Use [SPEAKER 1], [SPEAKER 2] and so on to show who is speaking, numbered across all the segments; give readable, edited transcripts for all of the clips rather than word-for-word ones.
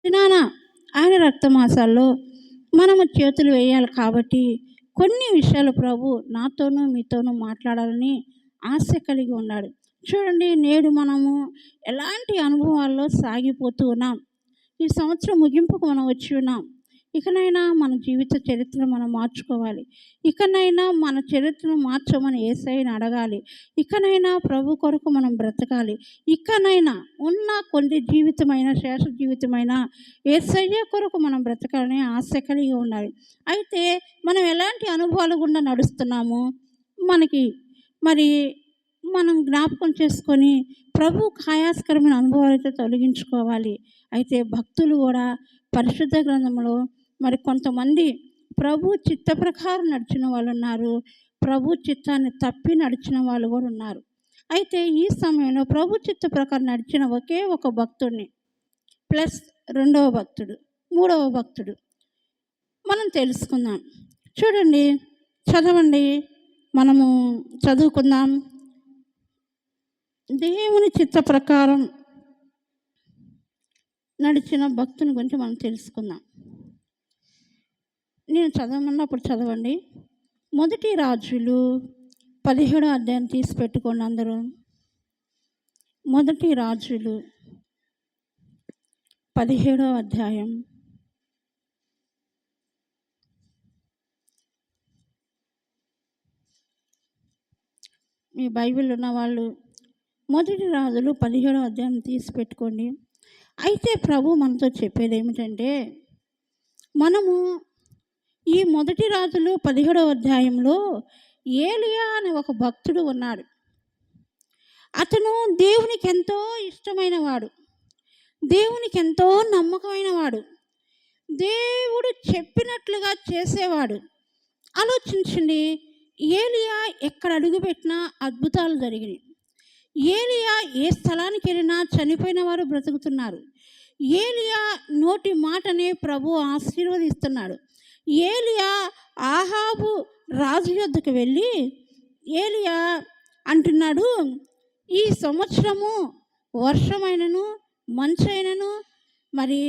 [SPEAKER 1] దినాన ఆయన రక్తమాసాల్లో మనము చేతులు వేయాలి కాబట్టి కొన్ని విషయాలు ప్రభు నాతోనూ మీతోనూ మాట్లాడాలని ఆశ కలిగి ఉన్నాడు. చూడండి, నేడు మనము ఎలాంటి అనుభవాల్లో సాగిపోతూ ఉన్నాం. ఈ సంవత్సరం ముగింపుకు మనం వచ్చి ఉన్నాం. ఇకనైనా మన జీవిత చరిత్రను మనం మార్చుకోవాలి. ఇకనైనా మన చరిత్రను మార్చమని యేసయ్యని అడగాలి. ఇకనైనా ప్రభు కొరకు మనం బ్రతకాలి. ఇకనైనా ఉన్న కొన్ని జీవితమైన శేష జీవితమైన యేసయ్య కొరకు మనం బ్రతకాలని ఆశ కలిగి ఉండాలి. అయితే మనం ఎలాంటి అనుభవాలు గుండా నడుస్తున్నాము మనకి మరి మనం జ్ఞాపకం చేసుకొని ప్రభు ఆయాస్కరమైన అనుభవాలైతే తొలగించుకోవాలి. అయితే భక్తులు కూడా పరిశుద్ధ గ్రంథంలో మరి కొంతమంది ప్రభు చిత్త ప్రకారం నడిచిన వాళ్ళు ఉన్నారు, ప్రభు చిత్తాన్ని తప్పి నడిచిన వాళ్ళు కూడా ఉన్నారు. అయితే ఈ సమయంలో ప్రభు చిత్త ప్రకారం నడిచిన ఒకే ఒక భక్తుడిని ప్లస్ రెండవ భక్తుడు, మూడవ భక్తుడు మనం తెలుసుకుందాం. చూడండి, చదవండి, మనము చదువుకుందాం. దేవుని చిత్త ప్రకారం నడిచిన భక్తుని గురించి మనం తెలుసుకుందాం. నేను చదవమన్నప్పుడు చదవండి. మొదటి రాజులు 17వ అధ్యాయం తీసి పెట్టుకోండి అందరూ. మొదటి రాజులు 17వ అధ్యాయం మీ బైబిల్ ఉన్న వాళ్ళు మొదటి రాజులు 17వ అధ్యాయం తీసి పెట్టుకోండి. అయితే ప్రభు మనతో చెప్పేది ఏమిటంటే, మనము ఈ మొదటి రాజులు 17వ అధ్యాయంలో ఏలియా అనే ఒక భక్తుడు ఉన్నాడు. అతను దేవునికి ఎంతో ఇష్టమైన వాడు, దేవునికి ఎంతో నమ్మకమైన వాడు, దేవుడు చెప్పినట్లుగా చేసేవాడు. ఆలోచించండి, ఏలియా ఎక్కడ అడుగుపెట్టినా అద్భుతాలు జరిగినాయి. ఏలియా ఏ స్థలానికి వెళ్ళినా చనిపోయిన వారు బ్రతుకుతున్నారు. ఏలియా నోటి మాటనే ప్రభు ఆశీర్వదిస్తున్నాడు. ఏలియా ఆహాబు రాజు యొద్దకు వెళ్ళి ఏలియా అంటున్నాడు, ఈ సంవత్సరము వర్షమైనను మంచైనను మరి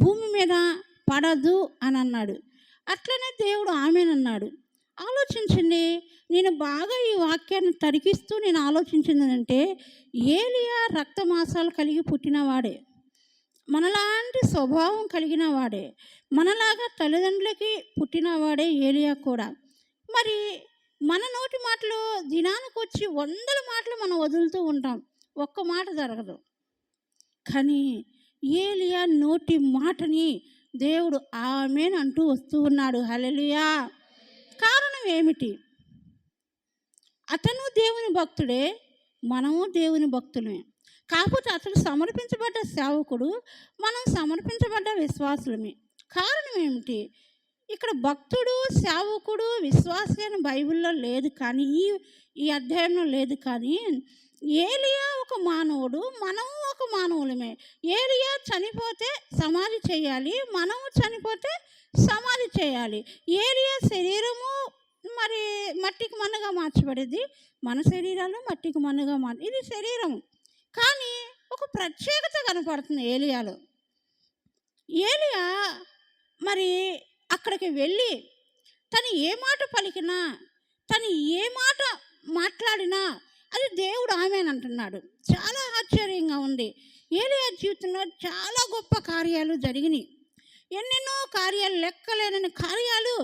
[SPEAKER 1] భూమి మీద పడదు అని అన్నాడు. అట్లనే దేవుడు ఆమెనన్నాడు. ఆలోచించండి, నేను బాగా ఈ వాక్యాన్ని తరికిస్తూ నేను ఆలోచించిందంటే, ఏలియా రక్తమాసాలు కలిగి పుట్టినవాడే, మనలాంటి స్వభావం కలిగిన వాడే, మనలాగా తల్లిదండ్రులకి పుట్టినవాడే ఏలియా కూడా. మరి మన నోటి మాటలు దినానికి వచ్చి 100 మాటలు మనం వదులుతూ ఉంటాం, ఒక్క మాట జరగదు. కానీ ఏలియా నోటి మాటని దేవుడు ఆమేన్ అంటూ వస్తూ ఉన్నాడు. హల్లెలూయా. కారణం ఏమిటి? అతను దేవుని భక్తుడే, మనము దేవుని భక్తులమే. కాకపోతే అతడు సమర్పించబడ్డ సేవకుడు, మనం సమర్పించబడ్డ విశ్వాసులమే. కారణం ఏమిటి? ఇక్కడ భక్తుడు, సేవకుడు, విశ్వాసి అని బైబిల్లో లేదు, కానీ ఈ అధ్యాయంలో లేదు. కానీ ఏలియా ఒక మానవుడు, మనము ఒక మానవులమే. ఏలియా చనిపోతే సమాధి చేయాలి, మనము చనిపోతే సమాధి చేయాలి. ఏలియా శరీరము మరి మట్టికి మన్నుగా మార్చబడేది, మన శరీరాలు మట్టికి మన్నుగా ఇది శరీరం. కానీ ఒక ప్రత్యేకత కనపడుతుంది ఏలియాలో. ఏలియా మరి అక్కడికి వెళ్ళి తను ఏ మాట పలికినా, తను ఏ మాట మాట్లాడినా అది దేవుడు ఆమేన్ అంటున్నాడు. చాలా ఆశ్చర్యంగా ఉంది. ఏలియా జీవితంలో చాలా గొప్ప కార్యాలు జరిగినాయి. ఎన్నెన్నో కార్యాలు, లెక్కలేనని కార్యాలు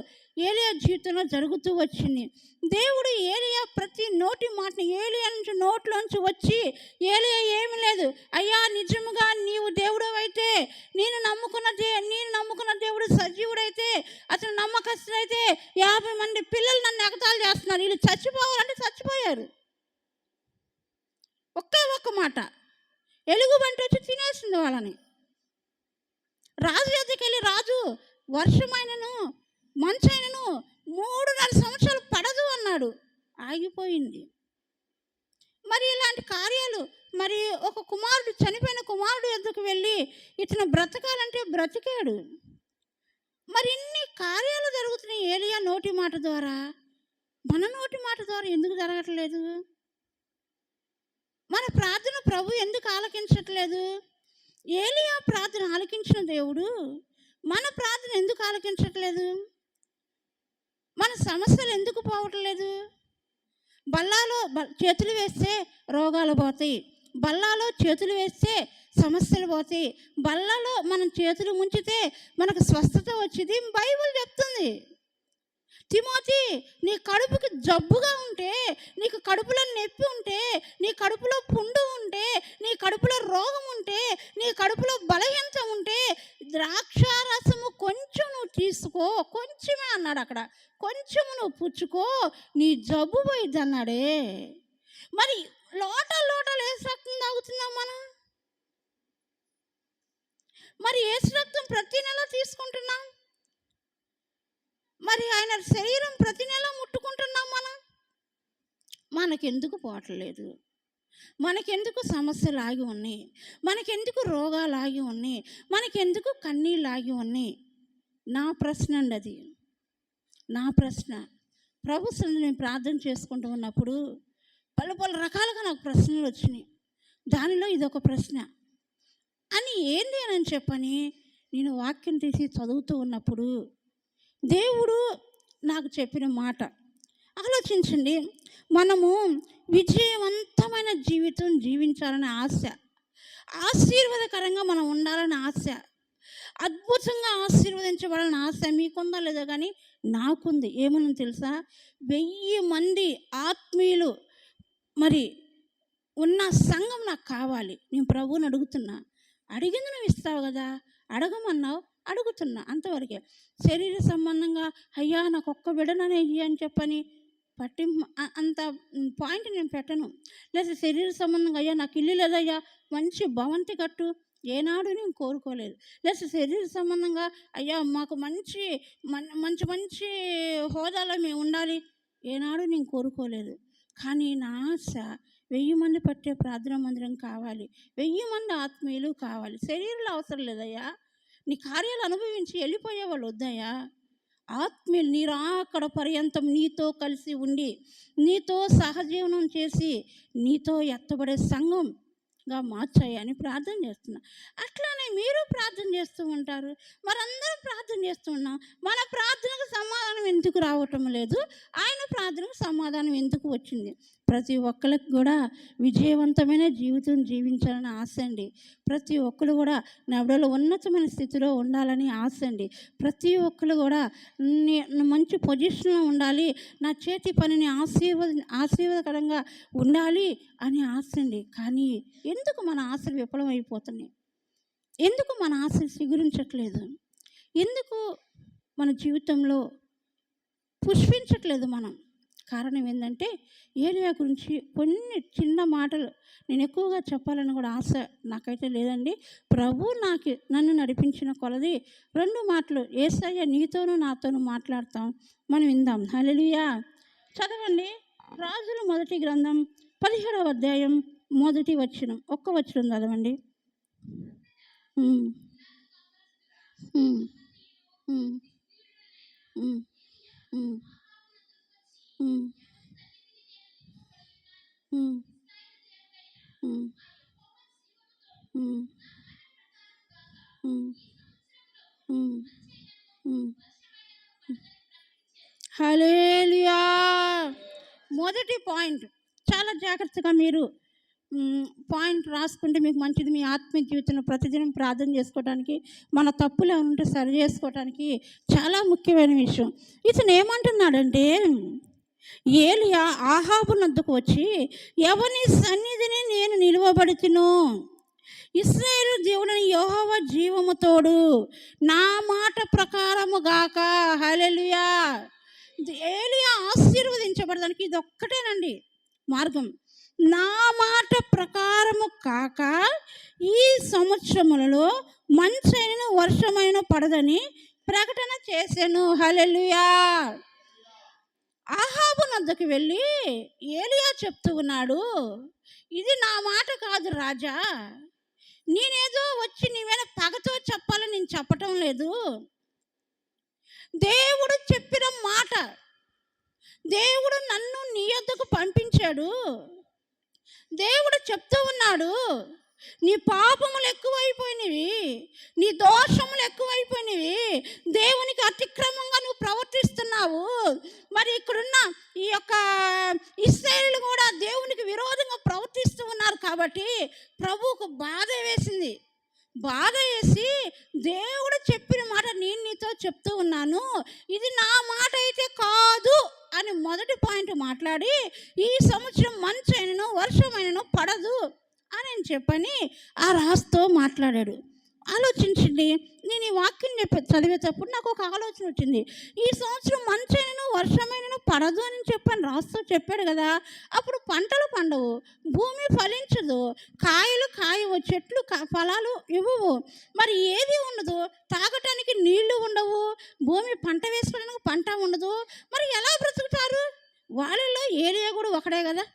[SPEAKER 1] ఏలియా జీవితంలో జరుగుతూ వచ్చింది. దేవుడు ఏలియా ప్రతి నోటి మాటని ఏలియా నుంచి నోట్లోంచి వచ్చి, ఏలియా ఏమి లేదు, అయ్యా నిజముగా నీవు దేవుడు అయితే, నేను నమ్ముకున్న దేవుడు సజీవుడైతే, అతను నమ్మకస్తుడైతే 50 మంది పిల్లలు నన్ను ఎగతాళి చేస్తున్నారు, వీళ్ళు చచ్చిపోవాలంటే చచ్చిపోయారు. ఒక్క మాట ఎలుగుబంటి వచ్చి తినేసింది వాళ్ళని. రాజు ఎదుటికి వెళ్ళి, రాజు వర్షమైనను మంచైనను 3.5 సంవత్సరాలు పడదు అన్నాడు. ఆగిపోయింది. మరి ఇలాంటి కార్యాలు, మరి ఒక కుమారుడు, చనిపోయిన కుమారుడు ఎదుటికి వెళ్ళి ఇతను బ్రతకాలంటే బ్రతికాడు. మరి ఇన్ని కార్యాలు జరుగుతున్నాయి ఏలియా నోటి మాట ద్వారా. మన నోటి మాట ద్వారా ఎందుకు జరగట్లేదు? మన ప్రార్థన ప్రభు ఎందుకు ఆలకించట్లేదు? ఏలియా ప్రార్థన ఆలకించిన దేవుడు మన ప్రార్థన ఎందుకు ఆలకించట్లేదు? మన సమస్యలు ఎందుకు పోవట్లేదు? బల్లాలో చేతులు వేస్తే రోగాలు పోతాయి, బల్లాలో చేతులు వేస్తే సమస్యలు పోతాయి, బల్లలో మనం చేతులు ముంచితే మనకు స్వస్థత వచ్చింది బైబిల్ చెప్తుంది. తిమోతి, నీ కడుపుకి జబ్బుగా ఉంటే, నీకు కడుపులో నొప్పి ఉంటే, నీ కడుపులో పుండు ఉంటే, నీ కడుపులో రోగం ఉంటే, నీ కడుపులో బలహీనత ఉంటే ద్రాక్షారసము కొంచెం నువ్వు తీసుకో, కొంచెమే అన్నాడు అక్కడ, కొంచెము నువ్వు పుచ్చుకో, నీ జబ్బు పోయిద్ది అన్నాడే. మరి లోటలు ఏసు రక్తం తాగుతున్నాం మనం? మరి ఏసు రక్తం ప్రతి నెల తీసుకుంటున్నాం, మరి ఆయన శరీరం ప్రతి నెల ముట్టుకుంటున్నాం మనం. మనకెందుకు పోవట్లేదు? మనకెందుకు సమస్యలు ఆగి ఉన్నాయి? మనకెందుకు రోగాలు ఆగి ఉన్నాయి? మనకెందుకు కన్నీళ్ళు ఆగి ఉన్నాయి? నా ప్రశ్న అండి అది, నా ప్రశ్న. ప్రభు సన్నిధిలో నేను ప్రార్థన చేసుకుంటూ ఉన్నప్పుడు పలు రకాలుగా నాకు ప్రశ్నలు వచ్చినాయి. దానిలో ఇదొక ప్రశ్న అని ఏంది అని చెప్పని నేను వాక్యం తీసి చదువుతూ ఉన్నప్పుడు దేవుడు నాకు చెప్పిన మాట ఆలోచించండి. మనము విజయవంతమైన జీవితం జీవించాలనే ఆశ, ఆశీర్వాదకరంగా మనం ఉండాలని ఆశ, అద్భుతంగా ఆశీర్వదించబడాలని ఆశ మీకుందా లేదా? కానీ నాకుంది. ఏమని తెలుసా? 1000 మంది ఆత్మీయులు మరి ఉన్న సంఘం నాకు కావాలి. నేను ప్రభువుని అడుగుతున్నా. అడిగింది నువ్వు ఇస్తావు కదా, అడగమన్నావు, అడుగుతున్నా, అంతవరకే. శరీర సంబంధంగా అయ్యా నాకు ఒక్క బిడ్డననే ఇయ్యి అని చెప్పని అంత పాయింట్ నేను పెట్టను. లేదా శరీర సంబంధంగా అయ్యా నాకు ఇల్లు లేదయ్యా మంచి భవంతి కట్టు, ఏనాడు నేను కోరుకోలేదు. లేదా శరీర సంబంధంగా అయ్యా మాకు మంచి మంచి హోదాలో మేము ఉండాలి, ఏనాడు నేను కోరుకోలేదు. కానీ నా ఆశ 1000 మంది పట్టే ప్రార్థనా మందిరం కావాలి, 1000 మంది ఆత్మీయులు కావాలి. శరీరంలో అవసరం లేదయ్యా, నీ కార్యాలు అనుభవించి వెళ్ళిపోయేవాళ్ళు వద్దయ్యా. ఆత్మీయులు నీ రాకడ పర్యంతం నీతో కలిసి ఉండి, నీతో సహజీవనం చేసి, నీతో ఎత్తబడే సంఘంగా మార్చాయని ప్రార్థన చేస్తున్నా. అట్లానే మీరు ప్రార్థన చేస్తూ ఉంటారు, మరందరం ప్రార్థన చేస్తూ ఉన్నాం. మన ప్రార్థనకు సమాధానం ఎందుకు రావటం లేదు? ఆయన ప్రార్థనకు సమాధానం ఎందుకు వచ్చింది? ప్రతి ఒక్కరికి కూడా విజయవంతమైన జీవితం జీవించాలని ఆశ అండి. ప్రతి ఒక్కరు కూడా నా బిడ్డలు ఉన్నతమైన స్థితిలో ఉండాలని ఆశ అండి. ప్రతి ఒక్కరు కూడా మంచి పొజిషన్లో ఉండాలి, నా చేతి పనిని ఆశీర్వాదకరంగా ఉండాలి అని ఆశ అండి. కానీ ఎందుకు మన ఆశలు విఫలం అయిపోతున్నాయి? ఎందుకు మన ఆశలు చిగురించట్లేదు? ఎందుకు మన జీవితంలో పుష్పించట్లేదు మనం? కారణం ఏంటంటే ఏలియా గురించి కొన్ని చిన్న మాటలు నేను ఎక్కువగా చెప్పాలని కూడా ఆశ నాకైతే లేదండి. ప్రభు నన్ను నడిపించిన కొలది 2 మాటలు యేసయ్య నీతోనూ నాతోనూ మాట్లాడతాం, మనం విందాం. హల్లెలూయా. చదవండి, రాజుల మొదటి గ్రంథం 17వ అధ్యాయం మొదటి వచనం, ఒక్క వచనం చదవండి. హల్లెలూయా. మొదటి పాయింట్ చాలా జాగ్రత్తగా మీరు పాయింట్ రాసుకుంటే మీకు మంచిది. మీ ఆత్మీయ జీవితంలో ప్రతిదినం ప్రార్థన చేసుకోవడానికి, మన తప్పులు ఏమైనా ఉంటే సరి చేసుకోవడానికి చాలా ముఖ్యమైన విషయం. ఇతను ఏమంటున్నాడంటే, ఏలియా ఆహాబు నద్దకు వచ్చి, ఎవని సన్నిధిని నేను నిలువబడుతును, ఇశ్రాయేలు దేవుడని యెహోవా జీవము తోడు, నా మాట ప్రకారము గాక. హల్లెలూయా. ఏలియా ఆశీర్వదించబడడానికి ఇది ఒక్కటేనండి మార్గం. నా మాట ప్రకారము కాక ఈ సంవత్సరములలో మంచైన వర్షమైన పడదని ప్రకటన చేశాను. హల్లెలూయా. ఆహాబు నద్దకు వెళ్ళి ఏలియా చెప్తూ ఉన్నాడు, ఇది నా మాట కాదు రాజా, నేనేదో వచ్చి నీ మీద పగతో చెప్పాలని నేను చెప్పటం లేదు. దేవుడు చెప్పిన మాట, దేవుడు నన్ను నీ యొద్దకు పంపించాడు. దేవుడు చెప్తూ ఉన్నాడు, నీ పాపములు ఎక్కువైపోయినవి, నీ దోషములు ఎక్కువైపోయినవి, దేవునికి అతిక్రమంగా నువ్వు ప్రవర్తిస్తున్నావు. మరి ఇక్కడున్న ఈ యొక్క ఇశ్రాయేలీయులు కూడా దేవునికి విరోధంగా ప్రవర్తిస్తూ ఉన్నారు కాబట్టి ప్రభువుకు బాధ వేసింది. బాధ వేసి దేవుడు చెప్పిన మాట నేను నీతో చెప్తూ ఉన్నాను, ఇది నా మాట అయితే కాదు అని మొదటి పాయింట్ మాట్లాడి, ఈ సంవత్సరం మంచైనను వర్షమైనను పడదు అని చెప్పని ఆ రాజుతో మాట్లాడాడు. ఆలోచించండి, నేను ఈ వాక్యం చదివేటప్పుడు నాకు ఒక ఆలోచన వచ్చింది. ఈ సంవత్సరం మంచైనను వర్షమైనను పడదు అని చెప్పని రాజుతో చెప్పాడు కదా, అప్పుడు పంటలు పండవు, భూమి ఫలించదు, కాయలు కాయవు, చెట్లు ఫలాలు ఇవ్వవు, మరి ఏది ఉండదు, తాగటానికి నీళ్లు ఉండవు, భూమి పంట వేసుకోవడానికి పంట ఉండదు, మరి ఎలా బ్రతుకుతారు? వాళ్ళలో ఏలియా కూడా ఒకడే కదా,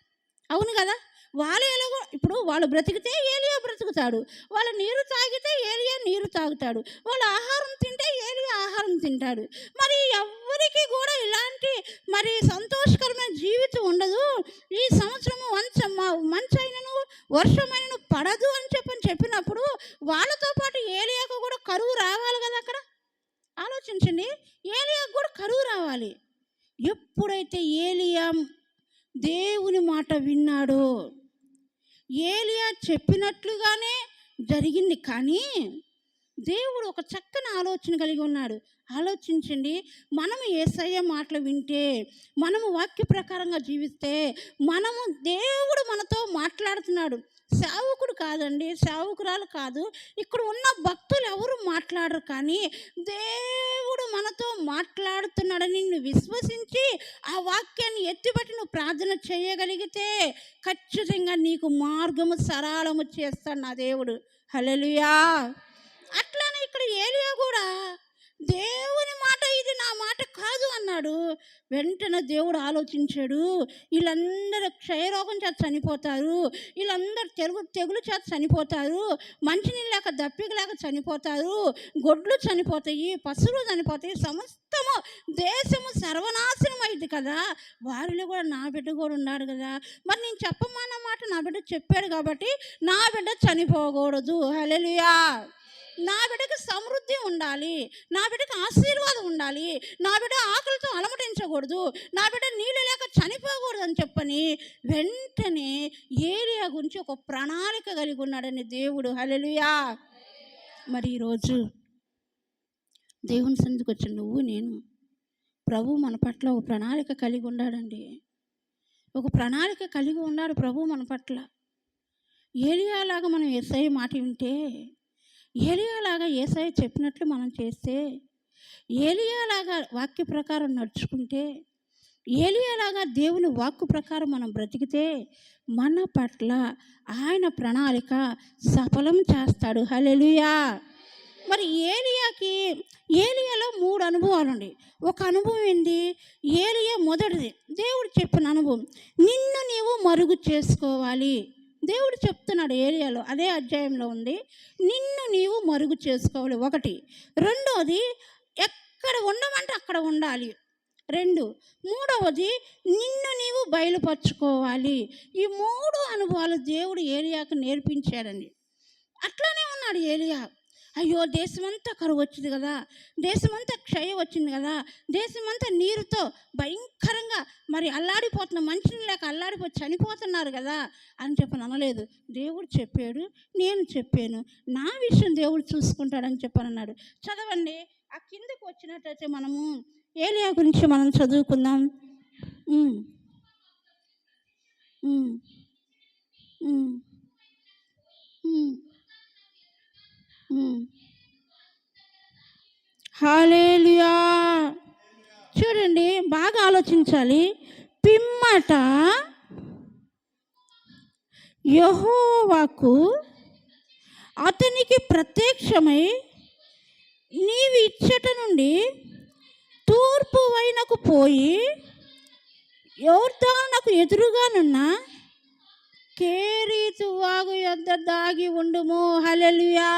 [SPEAKER 1] అవును కదా. వాళ్ళు ఎలాగో ఇప్పుడు వాళ్ళు బ్రతికితే ఏలియా బ్రతుకుతాడు, వాళ్ళ నీరు తాగితే ఏలియా నీరు తాగుతాడు, వాళ్ళ ఆహారం తింటే ఏలియా ఆహారం తింటాడు. మరి ఎవరికి కూడా ఇలాంటి మరి సంతోషకరమైన జీవితం ఉండదు. ఈ సంవత్సరము మంచైనను వర్షమైనను పడదు అని చెప్పినప్పుడు వాళ్ళతో పాటు ఏలియాకు కూడా కరువు రావాలి కదా. అక్కడ ఆలోచించండి, ఏలియాకు కూడా కరువు రావాలి. ఎప్పుడైతే ఏలియా దేవుని మాట విన్నాడో, ఏలియా చెప్పినట్లుగానే జరిగింది. కానీ దేవుడు ఒక చక్కని ఆలోచన కలిగి ఉన్నాడు. ఆలోచించండి, మనము యేసయ్య మాటలు వింటే, మనము వాక్య ప్రకారంగా జీవిస్తే, దేవుడు మనతో మాట్లాడుతున్నాడు. సేవకుడు కాదండి, సేవకురాలు కాదు, ఇక్కడ ఉన్న భక్తులు ఎవరు మాట్లాడరు, కానీ దేవుడు మనతో మాట్లాడుతున్నాడని నువ్వు విశ్వసించి ఆ వాక్యాన్ని ఎత్తిపట్టి నువ్వు ప్రార్థన చేయగలిగితే ఖచ్చితంగా నీకు మార్గము సరళము చేస్తాడు నా దేవుడు. హల్లెలూయా. అట్లానే ఇక్కడ ఏలియా కూడా దేవుని మాట ఇది నా మాట కాదు అన్నాడు. వెంటనే దేవుడు ఆలోచించాడు, వీళ్ళందరూ క్షయరోగం చేత చనిపోతారు, వీళ్ళందరూ తెగులు చేత చనిపోతారు, మంచినీళ్ళు లేక దప్పిక లేక చనిపోతారు, గొడ్లు చనిపోతాయి, పశువులు చనిపోతాయి, సమస్తము దేశము సర్వనాశనం అయింది కదా, వారిలో కూడా నా బిడ్డ కూడా ఉన్నాడు కదా, మరి నేను చెప్పమన్న మాట నా బిడ్డ చెప్పాడు కాబట్టి నా బిడ్డ చనిపోకూడదు. హల్లెలూయా. నా బిడ్డకి సమృద్ధి ఉండాలి, నా బిడ్డకి ఆశీర్వాదం ఉండాలి, నా బిడ్డ ఆకలితో అలమటించకూడదు, నా బిడ్డ నీళ్ళు లేక చనిపోకూడదు అని చెప్పని వెంటనే ఏలియా గురించి ఒక ప్రణాళిక కలిగి ఉన్నాడని దేవుడు. హల్లెలూయా. మరి ఈరోజు దేవుని సన్నిధికి వచ్చిన నువ్వు నేను, ప్రభు మన పట్ల ఒక ప్రణాళిక కలిగి ఉన్నాడండి. ఒక ప్రణాళిక కలిగి ఉన్నాడు ప్రభు మన పట్ల. ఏలియాలాగా మనం యేసయ్య మాట వింటే, ఏలియాలాగా యేసయ్య చెప్పినట్లు మనం చేస్తే, ఏలియాలాగా వాక్య ప్రకారం నడుచుకుంటే, ఏలియాలాగా దేవుని వాక్కు ప్రకారం మనం బ్రతికితే మన పట్ల ఆయన ప్రణాళిక సఫలం చేస్తాడు. హల్లెలూయా. మరి ఏలియాలో 3 అనుభవాలు ఉన్నాయి. ఒక అనుభవం ఏంటి? ఏలియా మొదటిది దేవుడు చెప్పిన అనుభవం, నిన్ను నీవు మరుగు చేసుకోవాలి. దేవుడు చెప్తున్నాడు ఏలియాలో, అదే అధ్యాయంలో ఉంది, నిన్ను నీవు మరుగు చేసుకోవాలి. 1. రెండోది, ఎక్కడ ఉండమంటే అక్కడ ఉండాలి. 2. మూడవది, నిన్ను నీవు బయలుపరుచుకోవాలి. ఈ 3 అనుభవాలు దేవుడు ఏలియాకు నేర్పించాడండి. అట్లానే ఉన్నాడు ఏలియా. అయ్యో, దేశమంతా కరువు వచ్చింది కదా, దేశమంతా క్షయం వచ్చింది కదా, దేశమంతా నీరుతో భయంకరంగా మరి అల్లాడిపోతున్న, మంచినీళ్ళు లేక అల్లాడిపోయి చనిపోతున్నారు కదా అని చెప్పని అనలేదు. దేవుడు చెప్పాడు, నేను చెప్పాను, నా విషయం దేవుడు చూసుకుంటాడని చెప్పనన్నాడు. చదవండి, ఆ కిందకు వచ్చినట్టయితే మనము ఏలియా గురించి మనం చదువుకుందాం. హల్లెలూయా. చూడండి, బాగా ఆలోచించాలి. పిమ్మట యెహోవాకు అతనికి ప్రత్యక్షమై, నీవు ఇచ్చట నుండి తూర్పు వైనకు పోయి యోర్దానుకు ఎదురుగానున్న కేరీతు వాగు యొద్ద దాగి ఉండుము. హల్లెలూయా.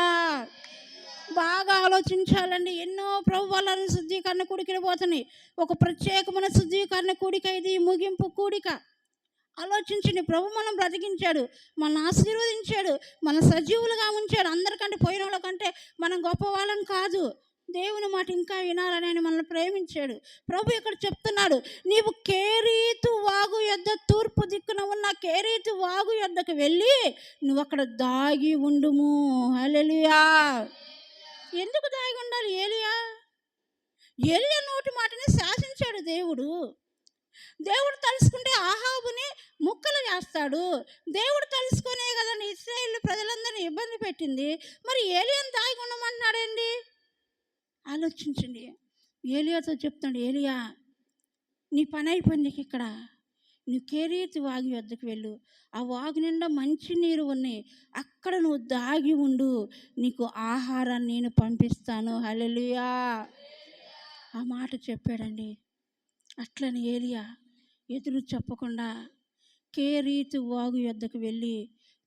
[SPEAKER 1] బాగా ఆలోచించాలండి. ఎన్నో ప్రభు వాళ్ళని శుద్ధీకరణ కూడికలు పోతున్నాయి. ఒక ప్రత్యేకమైన శుద్ధీకరణ కూడిక ఇది, ముగింపు కూడిక. ఆలోచించండి. ప్రభు మనం బ్రతికించాడు, మనల్ని ఆశీర్వదించాడు, మన సజీవులుగా ఉంచాడు. అందరికంటే పోయిన వాళ్ళకంటే మనం గొప్పవాళ్ళం కాదు. దేవుని మాట ఇంకా వినాలని ఆయన మనల్ని ప్రేమించాడు. ప్రభు ఇక్కడ చెప్తున్నాడు, నీవు కేరీతు వాగు యొద్ద తూర్పు దిక్కున ఉన్న కేరీతు వాగు యొద్దకు వెళ్ళి నువ్వు అక్కడ దాగి ఉండుము. హల్లెలూయా. ఎందుకు దాగి ఉండాలి ఏలియా? ఏలియా నోటి మాటని శాసించాడు దేవుడు. దేవుడు తలుసుకుంటే ఆహాబుని ముక్కలు చేస్తాడు. దేవుడు తలుసుకునే కదండి ఇశ్రాయేలు ప్రజలందరినీ ఇబ్బంది పెట్టింది. మరి ఏలియాని దాగి ఉండమన్నాడండి. ఆలోచించండి. ఏలియాతో చెప్తాడు, ఏలియా నీ పని అయిపోయింది ఇక్కడ. నువ్వు కేరీతు వాగు వద్దకు వెళ్ళు. ఆ వాగు నిండా మంచి నీరు ఉన్నాయి. అక్కడ నువ్వు దాగి ఉండు. నీకు ఆహారాన్ని నేను పంపిస్తాను. హల్లెలూయా. ఆ మాట చెప్పాడండి. అట్లని ఏలియా ఎదురు చెప్పకుండా కేరీతు వాగు యొద్దకు వెళ్ళి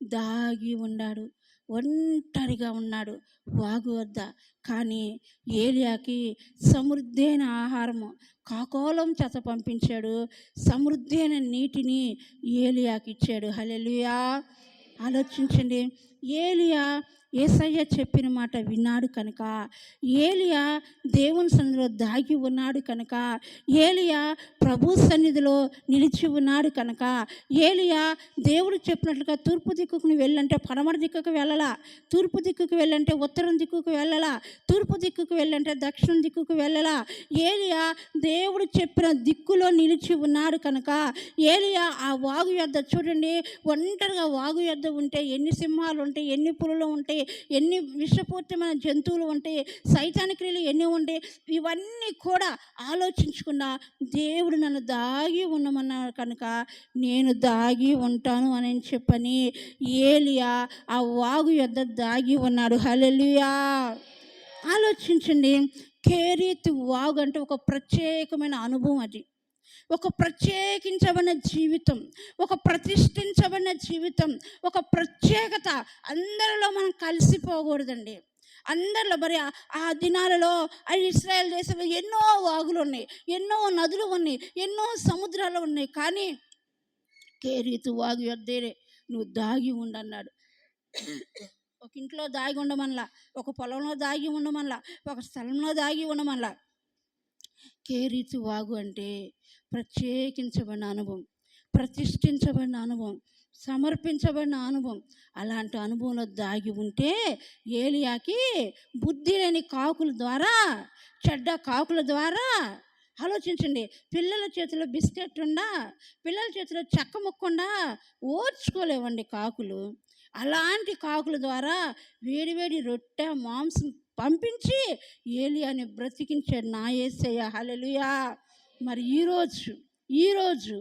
[SPEAKER 1] దాగి ఉన్నాడు. ఒంటరిగా ఉన్నాడు వాగు వద్ద. కానీ ఏలియాకి సమృద్ధి అయిన ఆహారము కాకోలం చేత పంపించాడు. సమృద్ధి అయిన నీటిని ఏలియాకి ఇచ్చాడు. హల్లెలూయా. ఆలోచించండి. ఏలియా యేసయ్య చెప్పిన మాట విన్నాడు కనుక, ఏలియా దేవుని సన్నిధిలో దాగి ఉన్నాడు కనుక, ఏలియా ప్రభు సన్నిధిలో నిలిచి ఉన్నాడు కనుక, ఏలియా దేవుడు చెప్పినట్లుగా తూర్పు దిక్కుకు వెళ్ళంటే పడమర దిక్కుకు వెళ్ళలా, తూర్పు దిక్కుకు వెళ్ళంటే ఉత్తరం దిక్కుకు వెళ్ళలా, తూర్పు దిక్కుకు వెళ్ళంటే దక్షిణం దిక్కుకు వెళ్ళలా. ఏలియా దేవుడు చెప్పిన దిక్కులో నిలిచి ఉన్నాడు కనుక, ఏలియా ఆ వాగు యొద్ద చూడండి, ఒంటరిగా వాగు యొద్ద ఉంటే ఎన్ని సింహాలు ఉంటాయి, ఎన్ని పులులు ఉంటాయి, ఎన్ని విషపూరితమైన జంతువులు ఉంటాయి, సైతాన్ క్రియలు ఎన్ని ఉంటాయి, ఇవన్నీ కూడా ఆలోచించకుండా దేవుడు నన్ను దాగి ఉండమన్నాడు కనుక నేను దాగి ఉంటాను అని చెప్పని ఏలియా ఆ వాగు యొద్ద దాగి ఉన్నాడు. హల్లెలూయా. ఆలోచించండి. కేరీతు వాగు అంటే ఒక ప్రత్యేకమైన అనుభవం. అది ఒక ప్రత్యేకించబడిన జీవితం, ఒక ప్రతిష్ఠించబడిన జీవితం, ఒక ప్రత్యేకత. అందరిలో మనం కలిసిపోకూడదండి. అందరిలో మరి ఆ దినాలలో ఆ ఇశ్రాయేల్ దేశంలో ఎన్నో వాగులు ఉన్నాయి, ఎన్నో నదులు ఉన్నాయి, ఎన్నో సముద్రాలు ఉన్నాయి. కానీ కేరీతు వాగు యొద్దే నువ్వు దాగి ఉండన్నాడు. ఒక ఇంట్లో దాగి ఉండమనలా, ఒక పొలంలో దాగి ఉండమనలా, ఒక స్థలంలో దాగి ఉండమనలా. కేరీతు వాగు అంటే ప్రత్యేకించబడిన అనుభవం, ప్రతిష్ఠించబడిన అనుభవం, సమర్పించబడిన అనుభవం. అలాంటి అనుభవంలో దాగి ఉంటే ఏలియాకి బుద్ధి లేని కాకుల ద్వారా, చెడ్డ కాకుల ద్వారా, ఆలోచించండి, పిల్లల చేతిలో బిస్కెట్ ఉండా, పిల్లల చేతిలో చెక్క ముక్కుండా ఓర్చుకోలేవండి కాకులు. అలాంటి కాకుల ద్వారా వేడివేడి రొట్టె మాంసం పంపించి ఏలియాని బ్రతికించాడు నా యేసయ్య. హల్లెలూయా. మరి ఈరోజు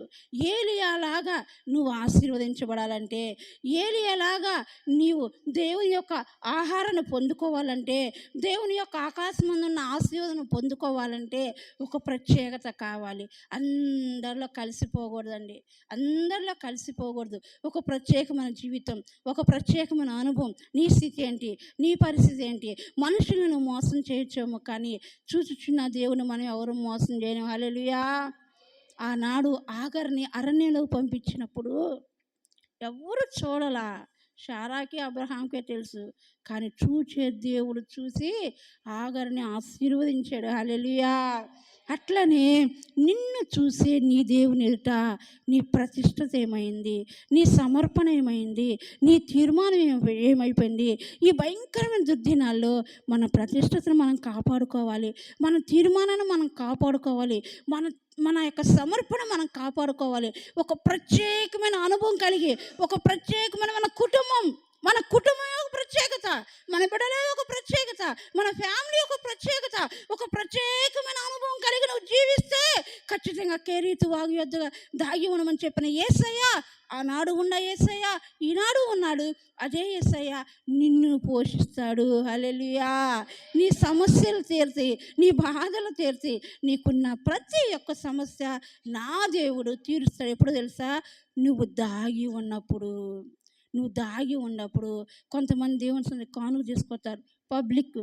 [SPEAKER 1] ఏలియాలాగా నువ్వు ఆశీర్వదించబడాలంటే, ఏలియాలాగా నీవు దేవుని యొక్క ఆహారాన్ని పొందుకోవాలంటే, దేవుని యొక్క ఆకాశమందున్న ఆశీర్వాదం పొందుకోవాలంటే ఒక ప్రత్యేకత కావాలి. అందరిలో కలిసిపోకూడదండి. అందరిలో కలిసిపోకూడదు. ఒక ప్రత్యేకమైన జీవితం, ఒక ప్రత్యేకమైన అనుభవం. నీ స్థితి ఏంటి, నీ పరిస్థితి ఏంటి? మనుషులను మోసం చేయొచ్చేమో, కానీ చూచుచున్న దేవుని మనం ఎవరు మోసం చేయలేము. హల్లెలూయా. ఆనాడు ఆగర్ని అరణ్యంలో పంపించినప్పుడు ఎవరు చూడలా. శారాకి అబ్రహాంకే తెలుసు. కానీ చూచే దేవుడు చూసి ఆగర్ని ఆశీర్వదించాడు. హల్లెలూయా. అట్లనే నిన్ను చూసే నీ దేవుని ఎదుట నీ ప్రతిష్టత ఏమైంది, నీ సమర్పణ ఏమైంది, నీ తీర్మానం ఏమైపోయింది? ఈ భయంకరమైన దుర్దినాల్లో మన ప్రతిష్టతను మనం కాపాడుకోవాలి, మన తీర్మానాన్ని మనం కాపాడుకోవాలి, మన మన యొక్క సమర్పణ మనం కాపాడుకోవాలి. ఒక ప్రత్యేకమైన అనుభవం కలిగి, ఒక ప్రత్యేకమైన మన కుటుంబం ఒక ప్రత్యేకత, మన బిడ్డలే ఒక ప్రత్యేకత, మన ఫ్యామిలీ ఒక ప్రత్యేకత, ఒక ప్రత్యేకమైన అనుభవం కలిగి నువ్వు జీవిస్తే ఖచ్చితంగా కేరీతు వాగు యొద్ద దాగి ఉండమని చెప్పిన యేసయ్య, ఆనాడు ఉన్న యేసయ్య ఈనాడు ఉన్నాడు. అదే యేసయ్య నిన్ను పోషిస్తాడు. హల్లెలూయా. నీ సమస్యలు తీరుతాయి, నీ బాధలు తీరుతాయి, నీకున్న ప్రతి ఒక్క సమస్య నా దేవుడు తీరుస్తాడు. ఎప్పుడు తెలుసా? నువ్వు దాగి ఉన్నప్పుడు. కొంతమంది దేవుని సన్నిధికి కానుక తీసుకొస్తారు, పబ్లిక్,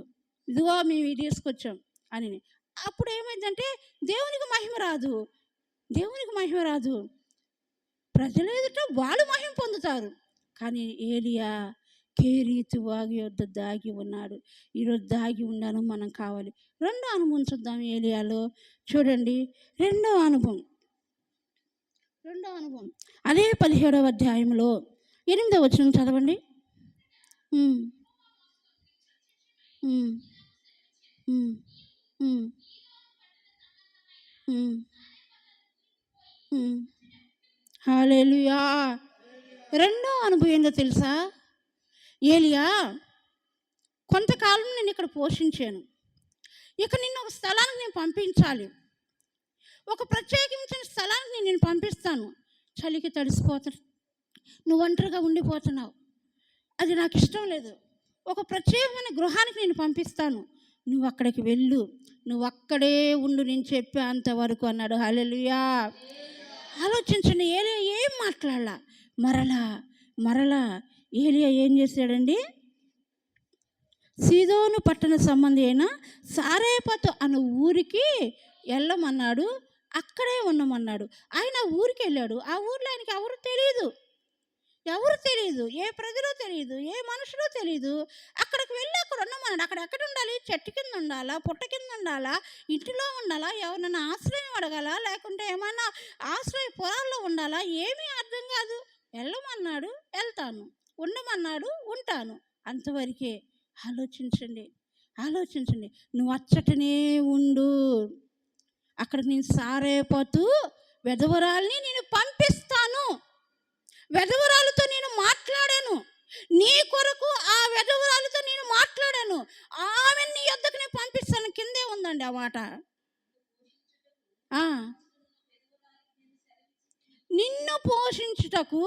[SPEAKER 1] ఇదిగో మేము ఇది తీసుకొచ్చాం అని. అప్పుడు ఏమైందంటే దేవునికి మహిమ రాదు. ప్రజల ఎదుట వాళ్ళు మహిమ పొందుతారు. కానీ ఏలియా కేరీతు వాగు యొద్ద దాగి ఉన్నాడు. ఈరోజు దాగి ఉన్నాను మనం కావాలి. రెండో అనుభవం చూద్దాం ఏలియాలో. చూడండి రెండో అనుభవం అదే 17వ అధ్యాయంలో 8వ వచనం చదవండి. ఉమ్, ఉమ్, ఉమ్, ఉమ్, ఉమ్, ఉమ్. హల్లెలూయా. రెండో అనుభవం ఏందో తెలుసా? ఏలియా, కొంతకాలం నేను ఇక్కడ పోషించాను, ఇక నిన్ను ఒక స్థలానికి నేను పంపించాలి. ఒక ప్రత్యేకించిన స్థలానికి నేను పంపిస్తాను. చలికి తడిసిపోతాను, నువ్వు ఒంటరిగా ఉండిపోతున్నావు, అది నాకు ఇష్టం లేదు. ఒక ప్రత్యేకమైన గృహానికి నేను పంపిస్తాను, నువ్వు అక్కడికి వెళ్ళు, నువ్వు అక్కడే ఉండు నేను చెప్పే అంతవరకు అన్నాడు. హల్లెలూయా. ఆలోచించండి, ఏలియా ఏం మాట్లాడలా. మరలా ఏలియా ఏం చేశాడండి? సీదోను పట్టణ సంబంధి అయిన సారేపతు అన్న ఊరికి వెళ్ళమన్నాడు, అక్కడే ఉండమన్నాడు. ఆయన ఊరికి వెళ్ళాడు. ఆ ఊర్లో ఆయనకి ఎవరు తెలియదు, ఏ ప్రజలో తెలియదు, ఏ మనుషులో తెలియదు. అక్కడికి వెళ్ళి అక్కడ ఉండమన్నాడు. అక్కడ ఎక్కడ ఉండాలి? చెట్టు కింద ఉండాలా, పుట్ట కింద ఉండాలా, ఇంటిలో ఉండాలా, ఎవరైనా ఆశ్రయం అడగాలా, లేకుంటే ఏమన్నా ఆశ్రయ పొలాల్లో ఉండాలా? ఏమీ అర్థం కాదు. వెళ్ళమన్నాడు, వెళ్తాను, ఉండమన్నాడు, ఉంటాను, అంతవరకే. ఆలోచించండి. నువ్వు అచ్చటనే ఉండు, అక్కడికి నేను సారేపతు వెధవరాల్ని నేను పంపిస్తాను. వెధవరాలతో నేను మాట్లాడాను, నీ కొరకు ఆ వెధవరాలతో నేను మాట్లాడాను, ఆమె నీ యొద్దకు నేను పంపిస్తాను. కిందే ఉందండి ఆ మాట. నిన్ను పోషించుటకు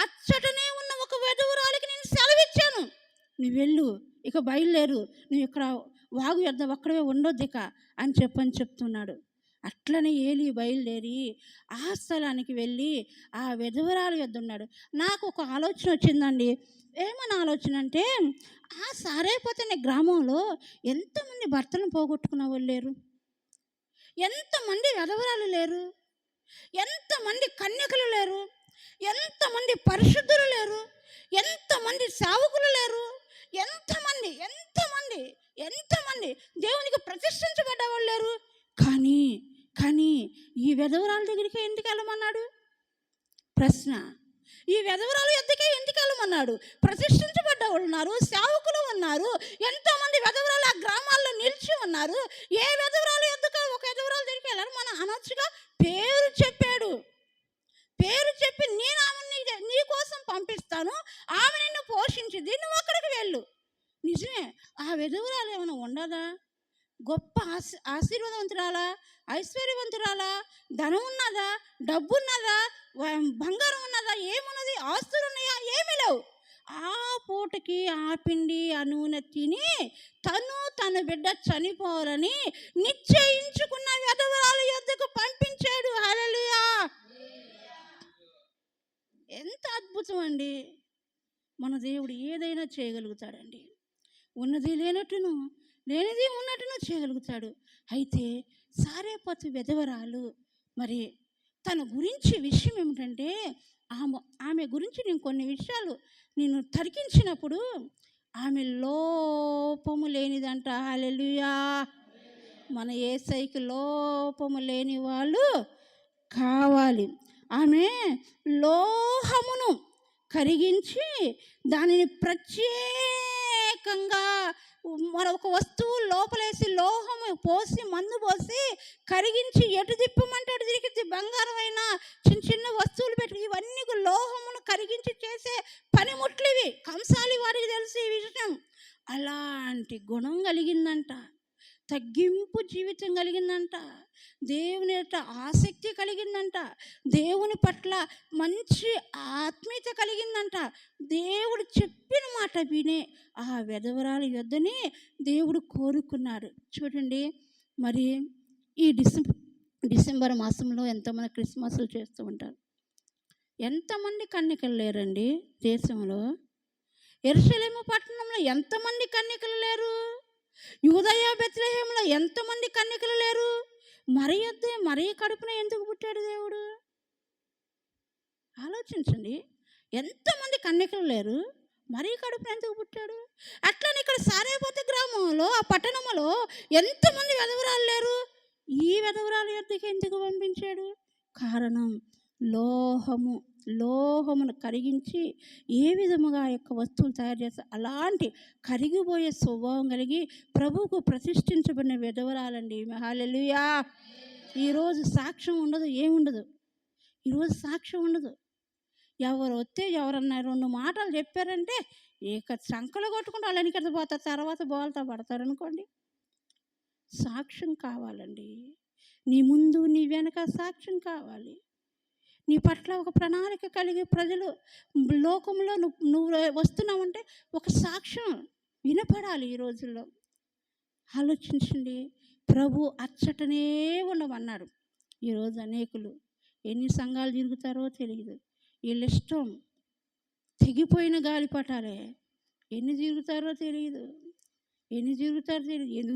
[SPEAKER 1] అచ్చటనే ఉన్న ఒక వెధవరాలికి నేను సెలవిచ్చాను, నువ్వు వెళ్ళు, ఇక బయలుదేరు, నువ్వు ఇక్కడ వాగు యొద్ద ఒక్కడే ఉండొద్దు ఇక అని చెప్తున్నాడు. అట్లనే ఏలి బయలుదేరి ఆ స్థలానికి వెళ్ళి ఆ విధవరాలు యొద్ద ఉన్నాడు. నాకు ఒక ఆలోచన వచ్చిందండి. ఏమని ఆలోచన అంటే, ఆ సారేపతు అనే గ్రామంలో ఎంతమంది భర్తలను పోగొట్టుకున్న వాళ్ళు లేరు, ఎంతమంది విధవరాలు లేరు, ఎంతమంది కన్యకలు లేరు, ఎంతమంది పరిశుద్ధులు లేరు, ఎంతమంది సేవకులు లేరు, ఎంతమంది దేవునికి ప్రతిష్ఠించబడ్డవాళ్ళు లేరు. కానీ ఈ విధవరాల దగ్గరికి ఎందుకు వెళ్ళమన్నాడు? ప్రశ్న. ఈ విధవరాలు ఎద్దకే ఎందుకు వెళ్ళమన్నాడు? ప్రతిష్ఠించబడ్డ వాళ్ళు ఉన్నారు, సేవకులు ఉన్నారు, ఎంతోమంది విధవరాలు ఆ గ్రామాల్లో నిలిచి ఉన్నారు. ఏ విధవరాలు ఎద్దక ఒక విధవరాల దగ్గరికి వెళ్ళాలి మన అనొచ్చుగా? పేరు చెప్పి నేను ఆమె నీ కోసం పంపిస్తాను, ఆమె నిన్ను పోషించింది, నువ్వు అక్కడికి వెళ్ళు. నిజమే, ఆ విధవరాలు ఏమైనా ఉండదా? గొప్ప ఆశీర్వాదవంతురాలా, ఐశ్వర్యవంతురాలా, ధనం ఉన్నదా, డబ్బు ఉన్నదా, బంగారం ఉన్నదా, ఏమున్నది, ఆస్తులు ఉన్నాయా? ఏమీ లేవు. ఆ పూటకి ఆ పిండి ఆ నూనె తిని తన బిడ్డ చనిపోవాలని నిశ్చయించుకున్న విధవరాలు యొద్దకు పంపించాడు. హల్లెలూయా. ఎంత అద్భుతం అండి! మన దేవుడు ఏదైనా చేయగలుగుతాడండి. ఉన్నది లేనట్టును, లేనిది ఉన్నట్టును చేయగలుగుతాడు. అయితే సారేపతు విధవరాలు మరి తన గురించి విషయం ఏమిటంటే, ఆమె గురించి నేను కొన్ని విషయాలు నేను తర్కించినప్పుడు ఆమె లోపము లేనిదంట. హల్లెలూయా. మన యేసయ్యకి లోపము లేని వాళ్ళు కావాలి. ఆమె లోహమును కరిగించి దానిని ప్రత్యేకంగా మరొక వస్తువు లోపలేసి లోహము పోసి మందు పోసి కరిగించి ఎటు తిప్పమంటే అటు తిరిగి బంగారం అయినా చిన్న వస్తువులు పెట్టి ఇవన్నీ లోహమును కరిగించి చేసే పనిముట్లివి. కంసాలి వారికి తెలిసి ఈ విషయం. అలాంటి గుణం కలిగిందంట, తగ్గింపు జీవితం కలిగిందంట, దేవుని యొక్క ఆసక్తి కలిగిందంట, దేవుని పట్ల మంచి ఆత్మీయత కలిగిందంట. దేవుడు చెప్పిన మాట వినే ఆ విధవరాలి యొద్దనే దేవుడు కోరుకున్నాడు. చూడండి, మరి ఈ డిసెంబర్ మాసంలో ఎంతమంది క్రిస్మస్లు చేస్తూ ఉంటారు. ఎంతమంది కన్యకలు లేరండి దేశంలో? యెరూషలేము పట్టణంలో ఎంతమంది కన్యకలు లేరు? యూదయ బెత్లెహేములో ఎంతమంది కన్యకలు లేరు? మరి కడుపున ఎందుకు పుట్టాడు దేవుడు? ఆలోచించండి. ఎంతమంది కన్యకలు లేరు, మరీ కడుపున ఎందుకు పుట్టాడు? అట్లనే ఇక్కడ సారేపోతే గ్రామంలో, ఆ పట్టణంలో ఎంతమంది వెధవరాలు లేరు, ఈ వెధవరాలు యొద్దకు ఎందుకు పంపించాడు? కారణం లోహమును కరిగించి ఏ విధముగా ఆ యొక్క వస్తువులు తయారు చేస్తారు, అలాంటి కరిగిపోయే స్వభావం కలిగి ప్రభువుకు ప్రతిష్ఠించబడిన విధవరాలండి. హల్లెలూయా. ఈరోజు సాక్ష్యం ఉండదు, ఏముండదు. ఈరోజు సాక్ష్యం ఉండదు. ఎవరు వస్తే ఎవరన్నా 2 మాటలు చెప్పారంటే ఇక సంకలు కొట్టుకుంటూ వాళ్ళ వెనకటి పోతారు, తర్వాత బోల్తా పడతారు అనుకోండి. సాక్ష్యం కావాలండి. నీ ముందు నీ వెనక సాక్ష్యం కావాలి. నీ పట్ల ఒక ప్రణాళిక కలిగి ప్రజలు లోకంలో నువ్వు వస్తున్నావంటే ఒక సాక్ష్యం వినపడాలి. ఈ రోజుల్లో ఆలోచించండి. ప్రభు అచ్చటనే ఉండమన్నాడు. ఈరోజు అనేకులు ఎన్ని సంఘాలు తిరుగుతారో తెలియదు. వీళ్ళ ఇష్టం, తెగిపోయిన గాలిపటాలే. ఎన్ని తిరుగుతారో తెలియదు, ఎందుకు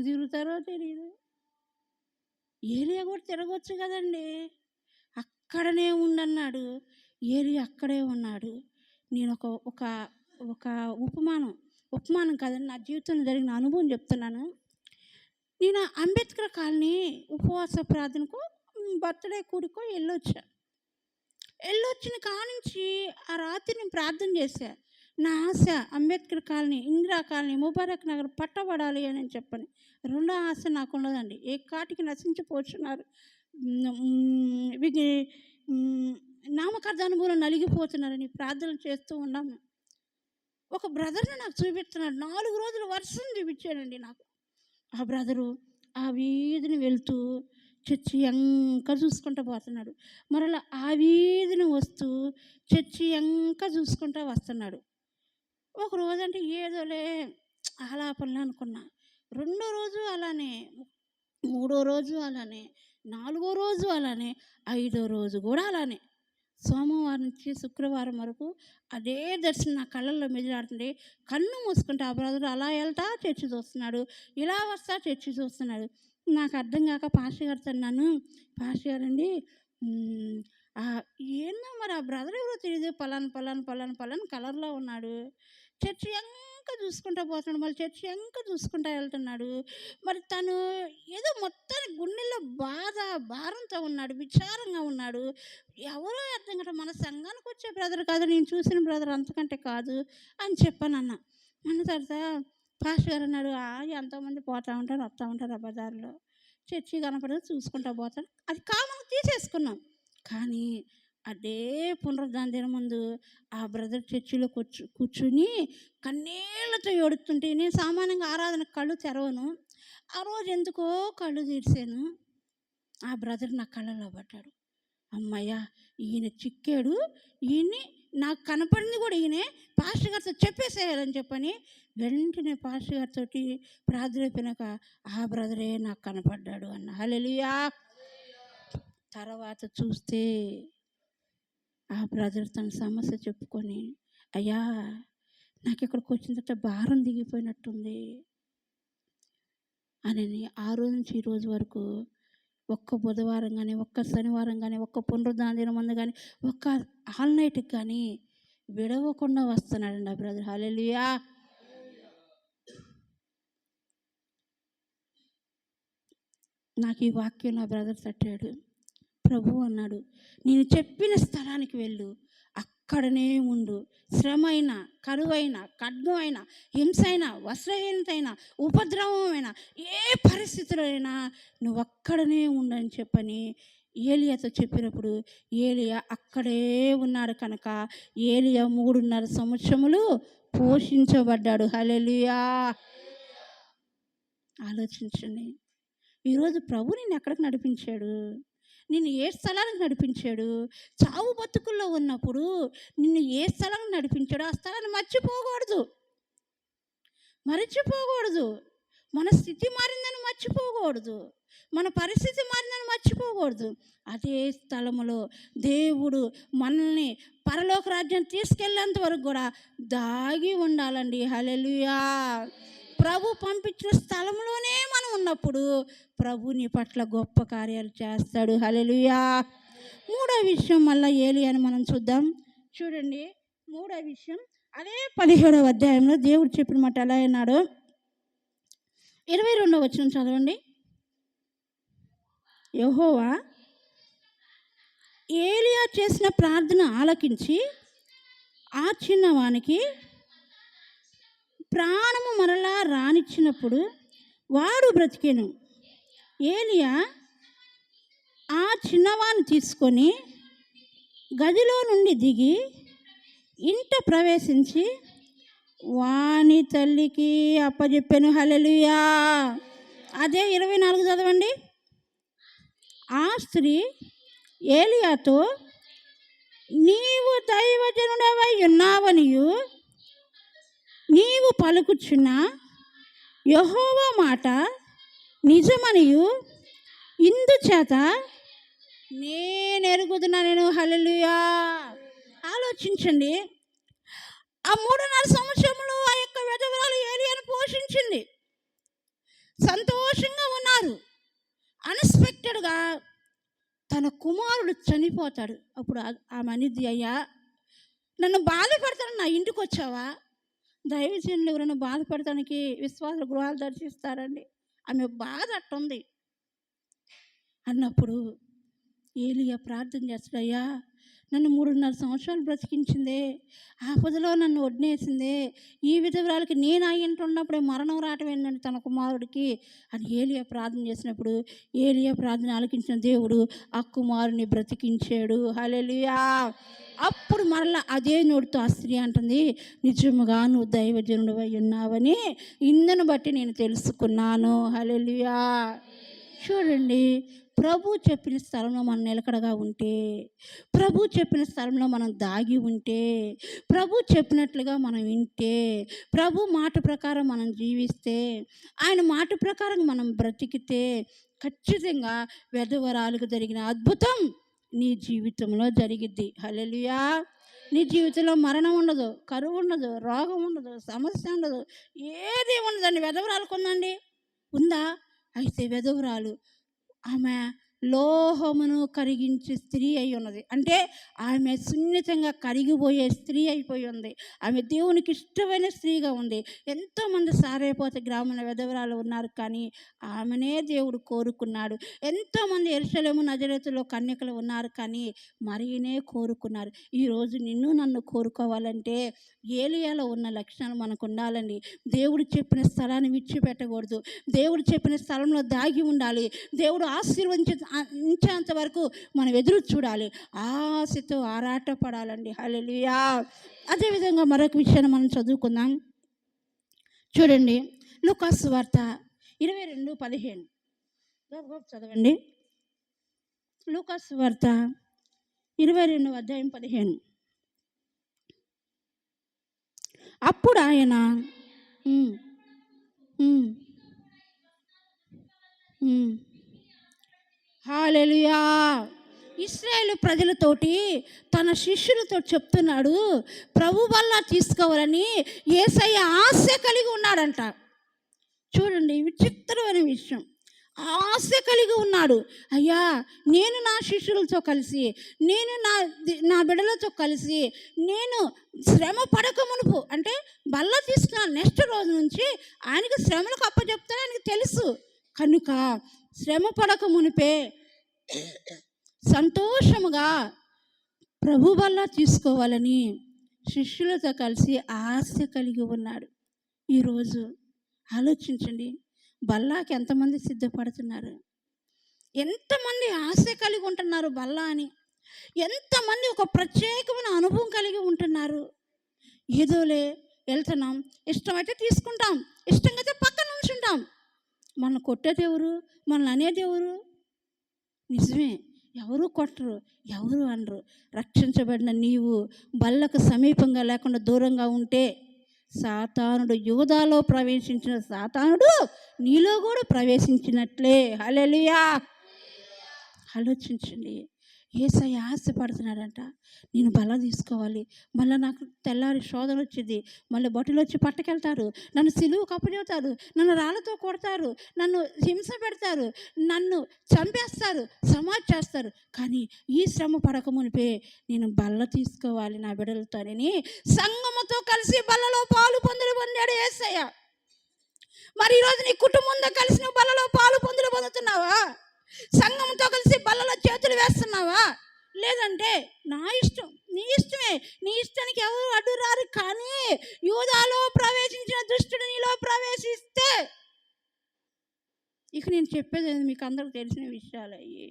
[SPEAKER 1] తిరుగుతారో తెలియదు. ఏలియా కూడా తిరగవచ్చు కదండి, అక్కడనే ఉండన్నాడు. ఏలియా అక్కడే ఉన్నాడు. నేను ఒక ఒక ఉపమానం కాదండి, నా జీవితంలో జరిగిన అనుభవం చెప్తున్నాను. నేను అంబేద్కర్ కాలనీ ఉపవాస ప్రార్థనకు బర్త్డే కూడికో వెళ్ళొచ్చిన కానుంచి ఆ రాత్రి నేను ప్రార్థన చేశా. నా ఆశ అంబేద్కర్ కాలనీ, ఇందిరా కాలనీ, ముబారక్ నగర్ పట్టబడాలి అని చెప్పని. రెండో ఆశ నాకు ఉండదండి. ఏ కాటికి నశించిపోతున్నారు, నామకార్థ అనుభవం నలిగిపోతున్నారని ప్రార్థన చేస్తూ ఉన్నాము. ఒక బ్రదర్ని నాకు చూపిస్తున్నాడు. 4 రోజులు వర్షం చూపించాడండి నాకు. ఆ బ్రదరు ఆ వీధిని వెళ్తూ చర్చి ఎంక చూసుకుంటూ పోతున్నాడు. మరలా ఆ వీధిని వస్తూ చర్చి ఎంక చూసుకుంటూ వస్తున్నాడు. ఒక రోజు అంటే ఏదోలే ఆలాపనలే అనుకున్నా. 2వ రోజు అలానే, 3వ రోజు అలానే, 4వ రోజు అలానే, 5వ రోజు కూడా అలానే. సోమవారం నుంచి శుక్రవారం వరకు అదే దర్శనం నా కళ్ళల్లో మెదిలాడుతుంటే కన్ను మూసుకుంటే ఆ బ్రదర్ అలా వెళ్తా చర్చి చూస్తున్నాడు, ఇలా వస్తా చర్చి చూస్తున్నాడు. నాకు అర్థం కాక పాస్టర్ గారితో అన్నాను, పాస్టర్ గారండి ఏందో మరి ఆ బ్రదర్ ఎవరో తెలియదు, పలాన్ కలర్లో ఉన్నాడు, చర్చి ఎంక చూసుకుంటూ పోతున్నాడు, మళ్ళీ చర్చి ఎంక చూసుకుంటూ వెళ్తున్నాడు. మరి తను ఏదో మొత్తానికి గుండెల్లో భారంతో ఉన్నాడు, విచారంగా ఉన్నాడు. ఎవరో అర్థం కదా, మన సంఘానికి వచ్చే బ్రదర్ కాదు, నేను చూసిన బ్రదర్ అంతకంటే కాదు అని చెప్పానన్న. అన్న తర్వాత పాస్టర్ గారు అన్నాడు, ఎంతోమంది పోతూ ఉంటారు వస్తూ ఉంటారు ఆ బజార్లో, చర్చి కనపడదు చూసుకుంటూ పోతారు, అది కామన్ తీసేసుకున్నాం. కానీ అదే పునరుద్ధాన దినం ముందు ఆ బ్రదర్ చర్చిలో కూర్చుని కన్నీళ్లతో ఏడుస్తుంటే నేను సామాన్యంగా ఆరాధన కళ్ళు తెరవను. ఆ రోజు ఎందుకో కళ్ళు తీర్చాను. ఆ బ్రదర్ నా కళ్ళలో పడ్డాడు. అమ్మయ్య, ఈయన చిక్కాడు, ఈయన్ని నాకు కనపడింది కూడా ఈయనే, పాస్టర్ గారితో చెప్పేసేయాలని చెప్పని వెంటనే పాస్టర్ గారితో ప్రార్థన అయిపోయినాక ఆ బ్రదరే నాకు కనపడ్డాడు అన్న. హల్లెలూయా. తర్వాత చూస్తే ఆ బ్రదర్ తన సమస్య చెప్పుకొని, అయ్యా నాకు ఇక్కడికి వచ్చిన తర్వాత భారం దిగిపోయినట్టుంది అని ఆ రోజు నుంచి ఈ రోజు వరకు ఒక్క బుధవారం కానీ, ఒక్క శనివారం కానీ, ఒక్క పునరుద్ధాన దినం ముందు కానీ, ఒక్క ఆల్ నైట్కి కానీ విడవకుండా వస్తున్నాడండి ఆ బ్రదర్. హల్లెలూయా. నాకు ఈ వాక్యం నా బ్రదర్ తట్టాడు. ప్రభు అన్నాడు, నేను చెప్పిన స్థలానికి వెళ్ళు, అక్కడనే ఉండు. శ్రమైనా, కరువైనా, ఖడ్గమైన, హింసైనా, వస్త్రహీనతైనా, ఉపద్రవమైన, ఏ పరిస్థితుల్లో అయినా నువ్వు అక్కడనే ఉండని చెప్పని ఏలియాతో చెప్పినప్పుడు ఏలియా అక్కడే ఉన్నాడు కనుక ఏలియా 3.5 సంవత్సరములు పోషించబడ్డాడు. హల్లెలూయా. ఆలోచించండి. ఈరోజు ప్రభు నిన్ను ఎక్కడికి నడిపించాడు, నిన్ను ఏ స్థలానికి నడిపించాడు? చావు బతుకుల్లో ఉన్నప్పుడు నిన్ను ఏ స్థలానికి నడిపించాడో ఆ స్థలాన్ని మర్చిపోకూడదు. మన స్థితి మారిందని మర్చిపోకూడదు, మన పరిస్థితి మారిందని మర్చిపోకూడదు. అదే స్థలములో దేవుడు మనల్ని పరలోక రాజ్యం తీసుకెళ్ళేంత వరకు కూడా దాగి ఉండాలండి. హల్లెలూయా. ప్రభు పంపించిన స్థలంలోనే మనం ఉన్నప్పుడు ప్రభు నీ పట్ల గొప్ప కార్యాలు చేస్తాడు. హల్లెలూయా. మూడో విషయం మళ్ళీ ఏలియాని మనం చూద్దాం. చూడండి, మూడో విషయం అదే 17వ అధ్యాయంలో దేవుడు చెప్పిన మాట ఎలా అన్నాడో 22వ వచనం చదవండి. యెహోవా ఏలియా చేసిన ప్రార్థన ఆలకించి ఆ చిన్నవానికి ప్రాణము మరలా రానిచ్చినప్పుడు వాడు బ్రతికెను. ఏలియా ఆ చిన్నవాని తీసుకొని గదిలో నుండి దిగి ఇంట ప్రవేశించి వాని తల్లికి అప్పచెప్పెను. హల్లెలూయా. అదే 24 చదవండి. ఆ స్త్రీ ఏలియాతో, నీవు దైవజనుడవై ఉన్నావనియు నీవు పలుకుచున్న యెహోవా మాట నిజమనియు ఇందుచేత నేనెరుగుదుననెను. హల్లెలూయా. ఆలోచించండి, ఆ 3.5 సంవత్సరములు ఆ యొక్క విధవరాలు ఏలియాను పోషించింది. సంతోషంగా ఉన్నారు. అన్ఎక్స్పెక్టెడ్గా తన కుమారుడు చనిపోతాడు. అప్పుడు ఆమె అనిద్ది, అయ్యా నన్ను బాధపడతాను, నా ఇంటికి వచ్చావా? దైవజనులు ఎవరైనా బాధపడటానికి విశ్వాస గృహాలు దర్శిస్తారండి. ఆమె బాధ అట్టుంది అన్నప్పుడు ఏలియా ప్రార్థన చేస్తాడు, అయ్యా నన్ను 3.5 సంవత్సరాలు బ్రతికించిందే, ఆపదలో నన్ను వడ్నేసిందే, ఈ విధవరాలకి నేను ఆ ఇంట ఉన్నప్పుడే మరణం రావటం ఏంటంటే తన కుమారుడికి అని ఏలియా ప్రార్థన చేసినప్పుడు ఏలియా ప్రార్థన ఆలకించిన దేవుడు ఆ కుమారుని బ్రతికించాడు. హల్లెలూయా. అప్పుడు మరలా అదే నోటితో ఆ స్త్రీ అంటుంది, నిజముగా నువ్వు దైవజనుడు అయి ఉన్నావని ఇందును బట్టి నేను తెలుసుకున్నాను. హల్లెలూయా. చూడండి, ప్రభు చెప్పిన స్థలంలో మనం నిలకడగా ఉంటే, ప్రభు చెప్పిన స్థలంలో మనం దాగి ఉంటే, ప్రభు చెప్పినట్లుగా మనం వింటే, ప్రభు మాట ప్రకారం మనం జీవిస్తే, ఆయన మాట ప్రకారం మనం బ్రతికితే ఖచ్చితంగా విధవరాలకు జరిగిన అద్భుతం నీ జీవితంలో జరిగిద్ది. హల్లెలూయా. నీ జీవితంలో మరణం ఉండదు, కరువు ఉండదు, రోగం ఉండదు, సమస్య ఉండదు, ఏది ఉండదండి. విధవరాలకు ఉందండి, ఉందా? అయితే విధవరాలు ఆమె లోహమును కరిగించే స్త్రీ అయి ఉన్నది. అంటే ఆమె సున్నితంగా కరిగిపోయే స్త్రీ అయిపోయి ఉంది. ఆమె దేవునికి ఇష్టమైన స్త్రీగా ఉంది. ఎంతోమంది సారైపోతే గ్రామంలో విధవరాలు ఉన్నారు, కానీ ఆమెనే దేవుడు కోరుకున్నాడు. ఎంతోమంది యెరూషలేము నజరేతులో కన్యకలు ఉన్నారు, కానీ మరియనే కోరుకున్నారు. ఈరోజు నిన్ను నన్ను కోరుకోవాలంటే ఏలియాలో ఉన్న లక్షణాలు మనకు ఉండాలండి. దేవుడు చెప్పిన స్థలాన్ని విడిచిపెట్టకూడదు. దేవుడు చెప్పిన స్థలంలో దాగి ఉండాలి. దేవుడు ఆశీర్వదించేంత వరకు మనం ఎదురు చూడాలి, ఆశతో ఆరాటపడాలండి. హల్లెలూయా. అదేవిధంగా మరొక విషయాన్ని మనం చదువుకుందాం. చూడండి, లూకా సువార్త 22:15 చదవండి. లూకా సువార్త 22:15. అప్పుడు ఆయన హల్లెలూయా. ఇశ్రాయేలు ప్రజలతోటి తన శిష్యులతో చెప్తున్నాడు, ప్రభు వల్ల తీసుకోవాలని యేసయ్య ఆశ కలిగి ఉన్నాడంట. చూడండి, విచిత్రమైన విషయం, ఆశ కలిగి ఉన్నాడు. అయ్యా నేను నా శిష్యులతో కలిసి, నేను నా బిడ్డలతో కలిసి నేను శ్రమ పడక మునుపు, అంటే బల్ల తీసుకున్న నెక్స్ట్ రోజు నుంచి ఆయనకి శ్రమలకు అప్పచెప్తాను ఆయనకి తెలుసు కనుక శ్రమ పడక మునిపే సంతోషముగా ప్రభు వల్ల తీసుకోవాలని శిష్యులతో కలిసి ఆశ కలిగి ఉన్నాడు. ఈరోజు ఆలోచించండి, బల్లాకి ఎంతమంది సిద్ధపడుతున్నారు, ఎంతమంది ఆశ కలిగి ఉంటున్నారు బల్లా అని, ఎంతమంది ఒక ప్రత్యేకమైన అనుభవం కలిగి ఉంటున్నారు. ఏదోలే వెళ్తున్నాం, ఇష్టమైతే తీసుకుంటాం, ఇష్టంగా అయితే పక్కన ఉంచుంటాం. మన కొట్టేదెవరు, మనల్ని అనేదెవరు? నిజమే, ఎవరు కొట్టరు, ఎవరు అనరు. రక్షించబడిన నీవు బల్లకు సమీపంగా లేకుండా దూరంగా ఉంటే సాతానుడు యూదాలో ప్రవేశించిన సాతానుడు నీలో కూడా ప్రవేశించినట్లే. హల్లెలూయా. ఆలోచించండి, యేసయ్య ఆశపడుతున్నాడంట. నేను బల్ల తీసుకోవాలి, మళ్ళీ నాకు తెల్లారి శోధన వచ్చింది, మళ్ళీ భటులు వచ్చి పట్టుకెళ్తారు, నన్ను సిలువకు అప్పచెబుతారు, నన్ను రాళ్ళతో కొడతారు, నన్ను హింస పెడతారు, నన్ను చంపేస్తారు, సమాధి చేస్తారు, కానీ ఈ శ్రమ పడక మునిపే నేను బల్ల తీసుకోవాలి నా బిడ్డలతోనని సంఘముతో కలిసి బల్లలో పాలు పొందాడు యేసయ్య. మరి ఈరోజు నీ కుటుంబంతో కలిసి నువ్వు బల్లలో పాలు పొందుతున్నావా? సంఘంతో కలిసి బల్లలో చేతులు వేస్తున్నావా? లేదంటే నా ఇష్టం, నీ ఇష్టమే, నీ ఇష్టానికి ఎవరు అడ్డు రారు, కానీ యూదాలో ప్రవేశించిన దుష్టుడు నీలో ప్రవేశిస్తే ఇక నేను చెప్పేది మీకు అందరికి తెలిసిన విషయాలు అయ్యి.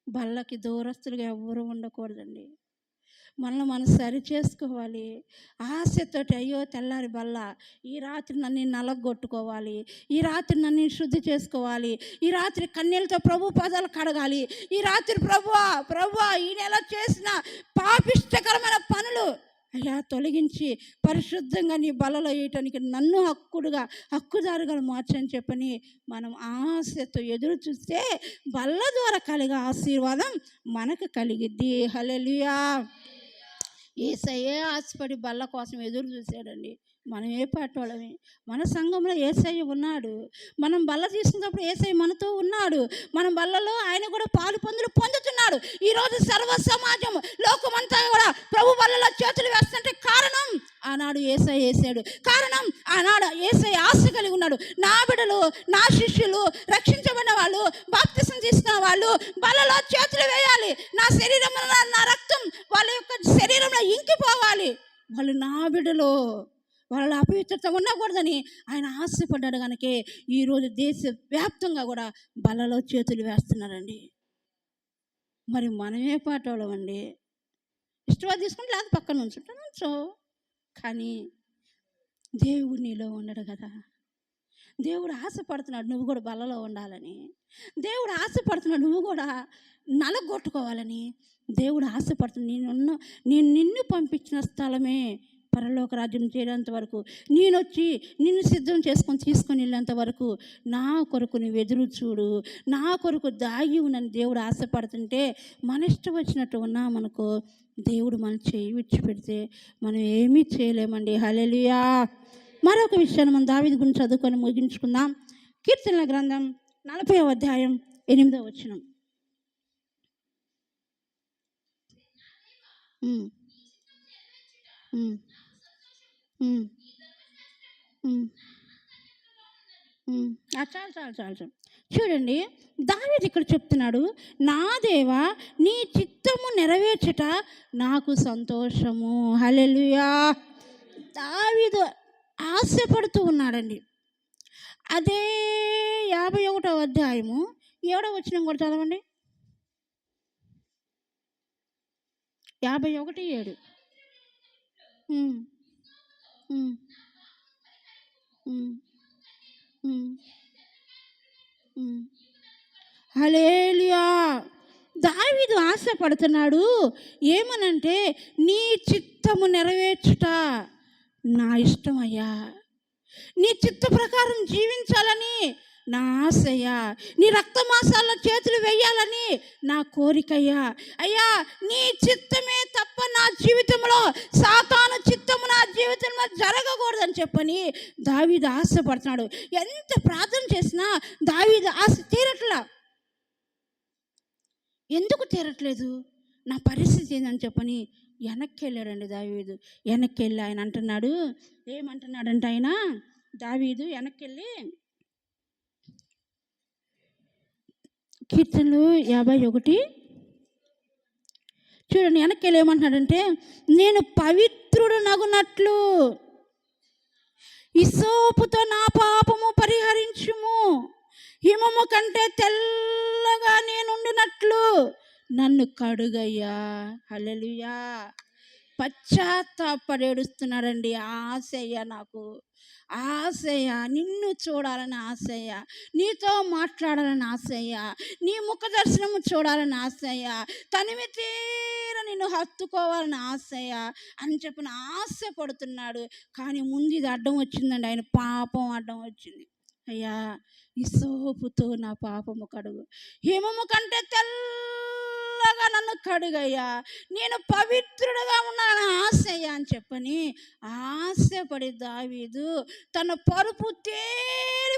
[SPEAKER 1] బల్లకి దూరస్తులుగా ఎవరు ఉండకూడదండి. మనల్ని మనం సరి చేసుకోవాలి. ఆశతోటి అయ్యో తెల్లారి బల్ల, ఈ రాత్రి నన్ను నలగొట్టుకోవాలి, ఈ రాత్రి నన్ను శుద్ధి చేసుకోవాలి, ఈ రాత్రి కన్నీళ్ళతో ప్రభు పాదాలు కడగాలి, ఈ రాత్రి ప్రభువా ఈ నెల చేసిన పాపిష్టకరమైన పనులు అయ్యా తొలగించి పరిశుద్ధంగా నీ బలలో వేయటానికి నన్ను హక్కుదారుగా మార్చని చెప్పని మనం ఆశతో ఎదురు చూస్తే బల్ల ద్వారా కలిగే ఆశీర్వాదం మనకు కలిగిద్ది. హల్లెలూయా. యేసయ్యే ఆశపడి బల్ల కోసం ఎదురు చూశాడండి. మనం ఏ పాటోళ్ళమే? మన సంఘంలో యేసయ్య ఉన్నాడు. మనం బల్ల తీసుకున్నప్పుడు యేసయ్య మనతో ఉన్నాడు. మనం బల్లలో ఆయన కూడా పాలు పొందుతున్నాడు. ఈరోజు సర్వ సమాజం లోకమంతా కూడా ప్రభు బల్లలో చేతులు వేస్తుంటే కారణం ఆనాడు యేసయ్య వేసాడు. కారణం ఆనాడు యేసయ్య ఆశ కలిగి ఉన్నాడు. నా బిడ్డలు, నా శిష్యులు, రక్షించబడిన వాళ్ళు, బాప్తిసం తీసుకున్న వాళ్ళు బల్లలో చేతులు వేయాలి. నా శరీరంలో నా రక్తం వాళ్ళ యొక్క శరీరంలో ఇంకిపోవాలి. వాళ్ళు నా బిడ్డలు, వాళ్ళ అపవిత్రత ఉండకూడదని ఆయన ఆశపడ్డాడు. కనుక ఈరోజు దేశవ్యాప్తంగా కూడా బల్లలో చేతులు వేస్తున్నారండి. మరి మనమే పాటోళ్ళం అండి. ఇష్టవాది తీసుకుంటే లేదు పక్కన ఉంచో, కానీ దేవుడు నీలో ఉండడు కదా. దేవుడు ఆశపడుతున్నాడు నువ్వు కూడా బల్లలో ఉండాలని. దేవుడు ఆశపడుతున్నాడు నువ్వు కూడా నలగొట్టుకోవాలని. దేవుడు ఆశపడుతున్నాడు నేను నిన్ను పంపించిన స్థలమే పరలోక రాజ్యం చేరేంత వరకు, నేను వచ్చి నిన్ను సిద్ధం తీసుకొని వెళ్ళేంత వరకు నా కొరకు నువ్వు ఎదురు చూడు, నా కొరకు దాగి ఉన్నని దేవుడు ఆశపడుతుంటే మన ఇష్టం వచ్చినట్టు ఉన్నామనుకో, దేవుడు మన చేయి విడిచిపెడితే మనం ఏమీ చేయలేమండి. హల్లెలూయా. మరొక విషయాన్ని మనం దావీదు గురించి చదువుకొని ముగించుకుందాం. కీర్తనల గ్రంథం 40వ అధ్యాయం 8వ వచనం. చాలు చూడండి, దావీదు ఇక్కడ చెప్తున్నాడు, నా దేవా నీ చిత్తము నెరవేర్చుట నాకు సంతోషము. హల్లెలూయా. దావీదు ఆశపడుతూ ఉన్నాడండి. అదే 51వ అధ్యాయము 7వ వచనం కూడా చదవండి. 51:7. హల్లెలూయా. దావీదు ఆశపడుతున్నాడు ఏమనంటే, నీ చిత్తము నెరవేర్చుట నా ఇష్టం అయ్యా, నీ చిత్త ప్రకారం జీవించాలని నా ఆశయ్యా, నీ రక్తమాసాల్లో చేతులు వేయాలని నా కోరికయ్యా. అయ్యా నీ చిత్తమే తప్ప నా జీవితంలో సాతాను చిత్తము నా జీవితంలో జరగకూడదని చెప్పని దావీదు ఆశపడుతున్నాడు. ఎంత ప్రార్థన చేసినా దావీదు ఆశ తీరట్లా. ఎందుకు తీరట్లేదు? నా పరిస్థితి ఏందని చెప్పని వెనక్కి వెళ్ళాడండి దావీదు. వెనక్కి వెళ్ళి ఆయన అంటున్నాడు, ఏమంటున్నాడంటే ఆయన దావీదు వెనక్కి వెళ్ళి కీర్తనలు 51 చూడండి, వెనక్కి వెళ్ళి ఏమంటున్నాడంటే, నేను పవిత్రుడు నగునట్లు హిస్సోపుతో నా పాపము పరిహరించుము, హిమము కంటే తెల్లగా నేనుండినట్లు నన్ను కడుగయ్యా. హల్లెలూయా. పశ్చాత్తాపడేడుస్తున్నాడండి. ఆశయ్య, నాకు ఆశయ్య, నిన్ను చూడాలని ఆశయ్య, నీతో మాట్లాడాలని ఆశయ్య, నీ ముఖ దర్శనము చూడాలని ఆశయ్య, తనివి తీర నిన్ను హత్తుకోవాలని ఆశయ్య అని చెప్పిన ఆశపడుతున్నాడు. కానీ ముందు ఇది అడ్డం వచ్చిందండి, ఆయన పాపం అడ్డం వచ్చింది. అయ్యా హిస్సోపుతో నా పాపము కడుగు, హిమము కంటే తెల్ల రక్తంలాగా నన్ను కడుగయ్యా, నేను పవిత్రుడుగా ఉన్నానని ఆశయ్యా అని చెప్పని ఆశపడి దావీదు తన పరుపు తేలి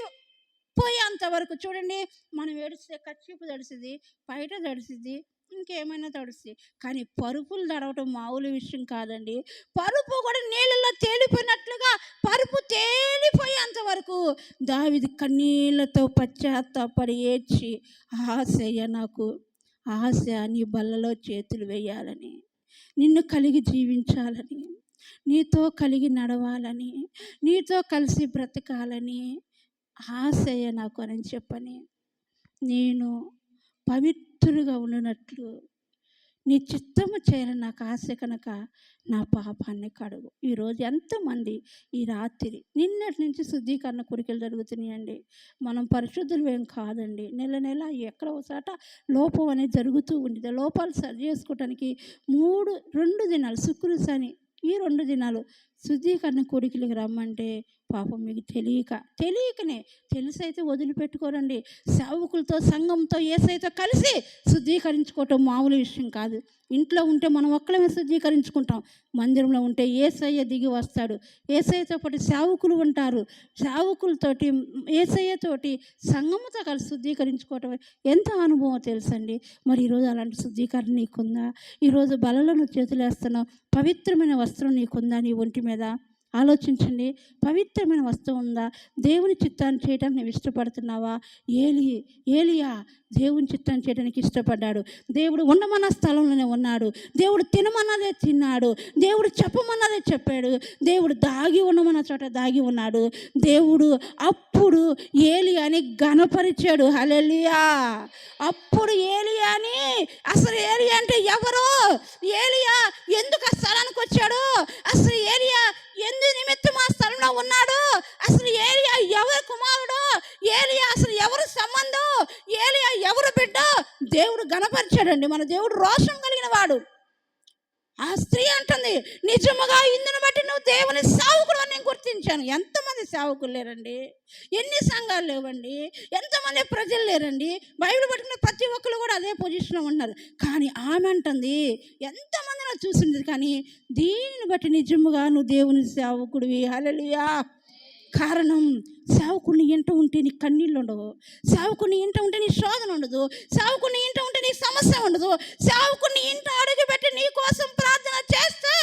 [SPEAKER 1] పోయేంతవరకు చూడండి. మనం ఏడిస్తే కర్చీపు తడిసిద్ది, పైట తడిసిద్ది, ఇంకేమైనా తడుస్తుంది. కానీ పరుపులు తడవటం మామూలు విషయం కాదండి. పరుపు కూడా నీళ్ళలో తేలిపోయినట్లుగా పరుపు తేలిపోయేంత వరకు దావీదు కన్నీళ్లతో పశ్చాత్తాపడి ఏడ్చి, ఆశయ్య నాకు ఆశ నీ బల్లలో చేతులు వేయాలని, నిన్ను కలిగి జీవించాలని, నీతో కలిగి నడవాలని, నీతో కలిసి బ్రతకాలని ఆశయ నాకు అని చెప్పని, నేను పవిత్రులుగా ఉన్నట్లు నీ చిత్తము చేయాలని నాకు ఆశ కనుక నా పాపాన్ని కడుగు. ఈరోజు ఎంతమంది ఈ రాత్రి నిన్నటి నుంచి శుద్ధీకరణ కోరికలు జరుగుతున్నాయండి. మనం పరిశుద్ధులు ఏం కాదండి. నెల నెల ఎక్కడ ఒకసాట లోపం అనేది జరుగుతూ ఉండేది. లోపాలు సరి చేసుకోవటానికి 2 దినాలు శుక్ర శని ఈ 2 దినాలు శుద్ధీకరణ కోరికలకు రమ్మంటే పాపం మీకు తెలియకనే తెలిసైతే వదిలిపెట్టుకోరండి. సేవకులతో సంఘంతో యేసయ్యతో కలిసి శుద్ధీకరించుకోవటం మామూలు విషయం కాదు. ఇంట్లో ఉంటే మనం ఒక్కలమే శుద్ధీకరించుకుంటాం. మందిరంలో ఉంటే యేసయ్య దిగి వస్తాడు. యేసయ్యతో పాటు సేవకులు ఉంటారు. సేవకులతోటి యేసయ్యతోటి సంఘముతో కలిసి శుద్ధీకరించుకోవటం ఎంత అనుభవం తెలుసండి. మరి ఈరోజు అలాంటి శుద్ధీకరణ నీకుందా? ఈరోజు బలలో నువ్వు చేతులు వేస్తున్నావు, పవిత్రమైన వస్త్రం నీకుందా నీ ఒంటి మీద? ఆలోచించండి. పవిత్రమైన వస్తువు ఉందా? దేవుని చిత్తాన్ని చేయడానికి నువ్వు ఇష్టపడుతున్నావా? ఏలియా దేవుని చిత్తాన్ని చేయడానికి ఇష్టపడ్డాడు. దేవుడు ఉండమన్న స్థలంలోనే ఉన్నాడు. దేవుడు తినమన్నదే తిన్నాడు. దేవుడు చెప్పమన్నదే చెప్పాడు. దేవుడు దాగి ఉండమన్న చోట దాగి ఉన్నాడు. దేవుడు అప్పుడు ఏలియాని ఘనపరిచాడు. హల్లెలూయా. అప్పుడు ఏలియాని, అసలు ఏలియా అంటే ఎవరు? ఏలియా ఎందుకు ఆ స్థలానికి వచ్చాడు? అసలు ఏలియా ఎందు నిమిత్తం ఆ స్థలంలో ఉన్నాడు? అసలు ఏలియా ఎవరు కుమారుడు? ఏలియా అసలు ఎవరు సంబంధం? ఏలియా ఎవరు బిడ్డ? దేవుడు గణపరిచాడండి. మన దేవుడు రోషం కలిగిన వాడు. ఆ స్త్రీ అంటుంది, నిజముగా ఇందును బట్టి నువ్వు దేవుని సేవకుడు అని నేను గుర్తించాను. ఎంతమంది సేవకులు లేరండి? ఎన్ని సంఘాలు లేవండి? ఎంతమంది ప్రజలు లేరండి? బైబిల్ పట్టుకున్న ప్రతి ఒక్కరు కూడా అదే పొజిషన్లో ఉన్నారు. కానీ ఆమె అంటుంది, ఎంతమంది నాకు చూసింది, కానీ దీనిని బట్టి నిజముగా నువ్వు దేవుని సేవకుడివి. హల్లెలూయా. కారణం, సేవకుని ఇంట ఉంటే నీ కన్నీళ్ళు ఉండవు. సేవకుని ఇంట ఉంటే నీ శోధన ఉండదు. సేవకుని ఇంట ఉంటే నీ సమస్య ఉండదు. సేవకుని ఇంట అడుగుపెట్టి నీ కోసం ప్రార్థన చేస్తే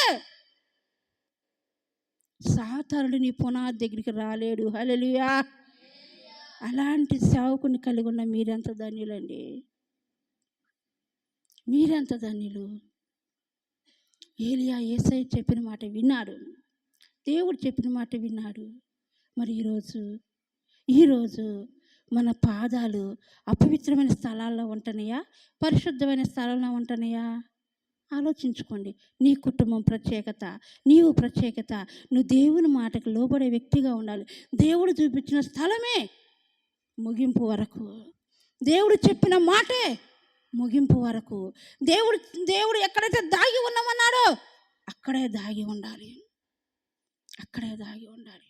[SPEAKER 1] సాతానుడు నీ పునాది దగ్గరికి రాలేడు. హల్లెలూయా. అలాంటి సేవకుని కలిగి ఉన్న మీరెంత ధన్యులండి. మీరెంత ధన్యులు. ఏలియా యేసయ్య చెప్పిన మాట విన్నాడు. దేవుడు చెప్పిన మాట విన్నాడు. మరి ఈరోజు మన పాదాలు అపవిత్రమైన స్థలాల్లో ఉంటున్నాయా, పరిశుద్ధమైన స్థలంలో ఉంటున్నాయా? ఆలోచించుకోండి. నీ కుటుంబం ప్రత్యేకత, నీవు ప్రత్యేకత. నువ్వు దేవుని మాటకు లోబడే వ్యక్తిగా ఉండాలి. దేవుడు చూపించిన స్థలమే ముగింపు వరకు, దేవుడు చెప్పిన మాటే ముగింపు వరకు. దేవుడు ఎక్కడైతే దాగి ఉన్నామన్నాడో అక్కడే దాగి ఉండాలి. అక్కడే దాగి ఉండాలి.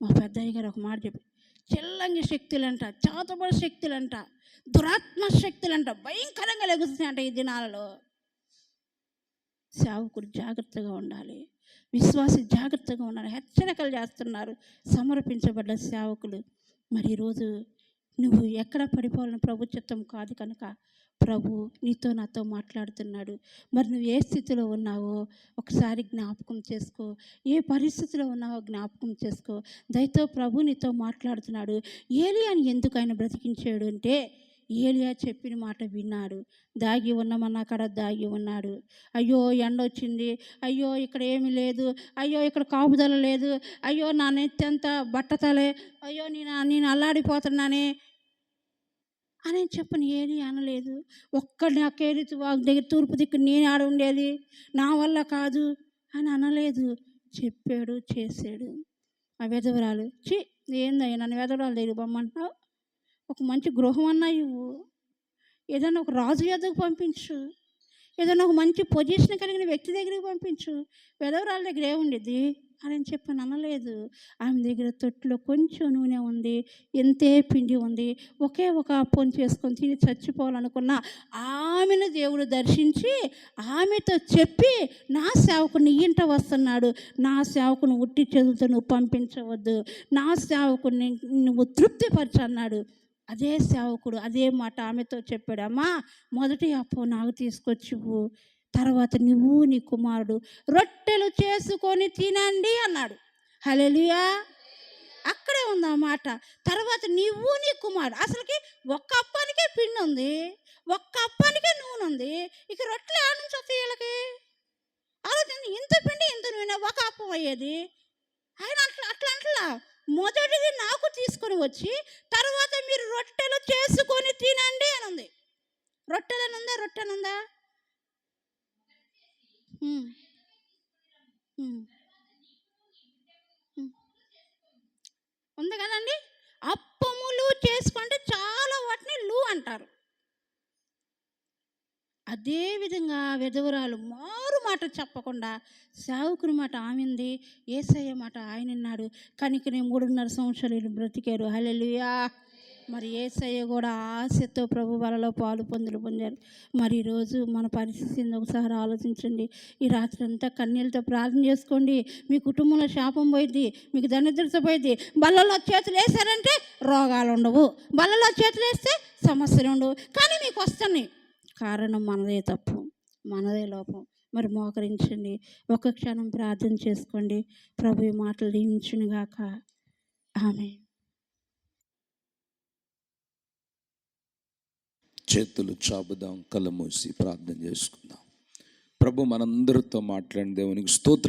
[SPEAKER 1] మా పెద్దయ్య గారు ఒక మాట చెప్పి, చెల్లంగి శక్తులంట, చాతబడి శక్తులంట, దురాత్మ శక్తులంట భయంకరంగా లెగుస్తున్నాయంట ఈ దినాలలో. సేవకుడు జాగ్రత్తగా ఉండాలి. విశ్వాసి జాగ్రత్తగా ఉండాలి. హెచ్చరికలు చేస్తున్నారు సమర్పించబడ్డ సేవకులు. మరి ఈరోజు నువ్వు ఎక్కడ పడిపోవాలని ప్రభు చిత్తం కాదు కనుక ప్రభు నీతో నాతో మాట్లాడుతున్నాడు. మరి నువ్వు ఏ స్థితిలో ఉన్నావో ఒకసారి జ్ఞాపకం చేసుకో. ఏ పరిస్థితిలో ఉన్నావో జ్ఞాపకం చేసుకో. దయతో ప్రభు నీతో మాట్లాడుతున్నాడు. ఏలియాని ఎందుకు ఆయన బ్రతికించాడు అంటే, ఏలియా చెప్పిన మాట విన్నాడు. దాగి ఉన్నామన్న అక్కడ దాగి ఉన్నాడు. అయ్యో ఎండ వచ్చింది, అయ్యో ఇక్కడ ఏమీ లేదు, అయ్యో ఇక్కడ కాపుదల లేదు, అయ్యో నా నెత్తంతా బట్టతలే, అయ్యో నేను అల్లాడిపోతున్నానే అని చెప్పని ఏలి అనలేదు. నా కేరితు వాగు దగ్గర తూర్పు దిక్కు నేను ఆడ ఉండేది, నా వల్ల కాదు అని అనలేదు. చెప్పాడు, చేశాడు. ఆ వెధవరాలు, ఏందయ్యా నన్ను వెధవరాలు దగ్గర పొమ్మంటున్నావు? ఒక మంచి గృహం అన్నా ఇవ్వు, ఏదైనా ఒక రాజు దగ్గరకు పంపించు, ఏదైనా ఒక మంచి పొజిషన్ కలిగిన వ్యక్తి దగ్గరికి పంపించు. వెధవరాల దగ్గర ఏముండేది? అని చెప్పి అనలేదు. ఆమె దగ్గర తొట్టిలో కొంచెం నూనె ఉంది, ఎంతే పిండి ఉంది. ఒకే ఒక అప్పం చేసుకొని తిని చచ్చిపోవాలనుకున్న ఆమెను దేవుడు దర్శించి ఆమెతో చెప్పి, నా సేవకుడు నీ ఇంట వస్తున్నాడు, నా సేవకుని ఉట్టి చేతులతో నువ్వు పంపించవద్దు, నా సేవకుని నువ్వు తృప్తిపరచన్నాడు. అదే సేవకుడు అదే మాట ఆమెతో చెప్పాడు, అమ్మా మొదటి అప్పం నాకు తీసుకొచ్చివు, తర్వాత నువ్వు నీ కుమారుడు రొట్టెలు చేసుకొని తినండి అన్నాడు. హల్లెలూయా. అక్కడే ఉంది ఆ మాట. తర్వాత నువ్వు నీ కుమారుడు, అసలుకి ఒక్క అప్పానికే పిండి ఉంది, ఒక్క అప్పానికే నూనె ఉంది, ఇక రొట్టెలు ఆడ నుంచి వస్తాయి వీళ్ళకి? ఆలోచన, ఇంత పిండి ఇంత నూనె ఒక అప్పం అయ్యేది. ఆయన అట్లా అట్లా అంటలా, మొదటిది నాకు తీసుకొని వచ్చి తర్వాత మీరు రొట్టెలు చేసుకొని తినండి అని ఉంది. రొట్టెలనుందా? రొట్టెనుందా? ఉంది కదండి. అప్పములు చేసుకుంటే చాలా వాటిని లు అంటారు. అదేవిధంగా విధవరాలు మారు మాట చెప్పకుండా సేవకుని మాట ఆమెంది, యేసయ్య మాట ఆయన విన్నాడు. కనుకనే 3.5 సంవత్సరాలు బ్రతికారు. హల్లెలూయా. మరి యేసయ్య కూడా ఆశతో ప్రభు వలలో పాలు పొందారు. మరి ఈరోజు మన పరిస్థితిని ఒకసారి ఆలోచించండి. ఈ రాత్రి అంతా కన్నీళ్ళతో ప్రార్థన చేసుకోండి. మీ కుటుంబంలో శాపం పోయింది, మీకు దరిద్రత పోయింది. బల్లలో చేతులు వేసారంటే రోగాలు ఉండవు, బల్లలో చేతులు వేస్తే సమస్యలు ఉండవు. కానీ మీకు వస్తున్నాయి, కారణం మనదే తప్పు, మనదే లోపం. మరి మోకరించండి, ఒక క్షణం ప్రార్థన చేసుకోండి. ప్రభు ఈ మాటలు దీవించునుగాక. ఆమేన్.
[SPEAKER 2] చేతులు చాపుదాం, కళ్ళు మూసి ప్రార్థన చేసుకుందాం. ప్రభు మనందరితో మాట్లాడిన దేవునికి స్తోత్రం.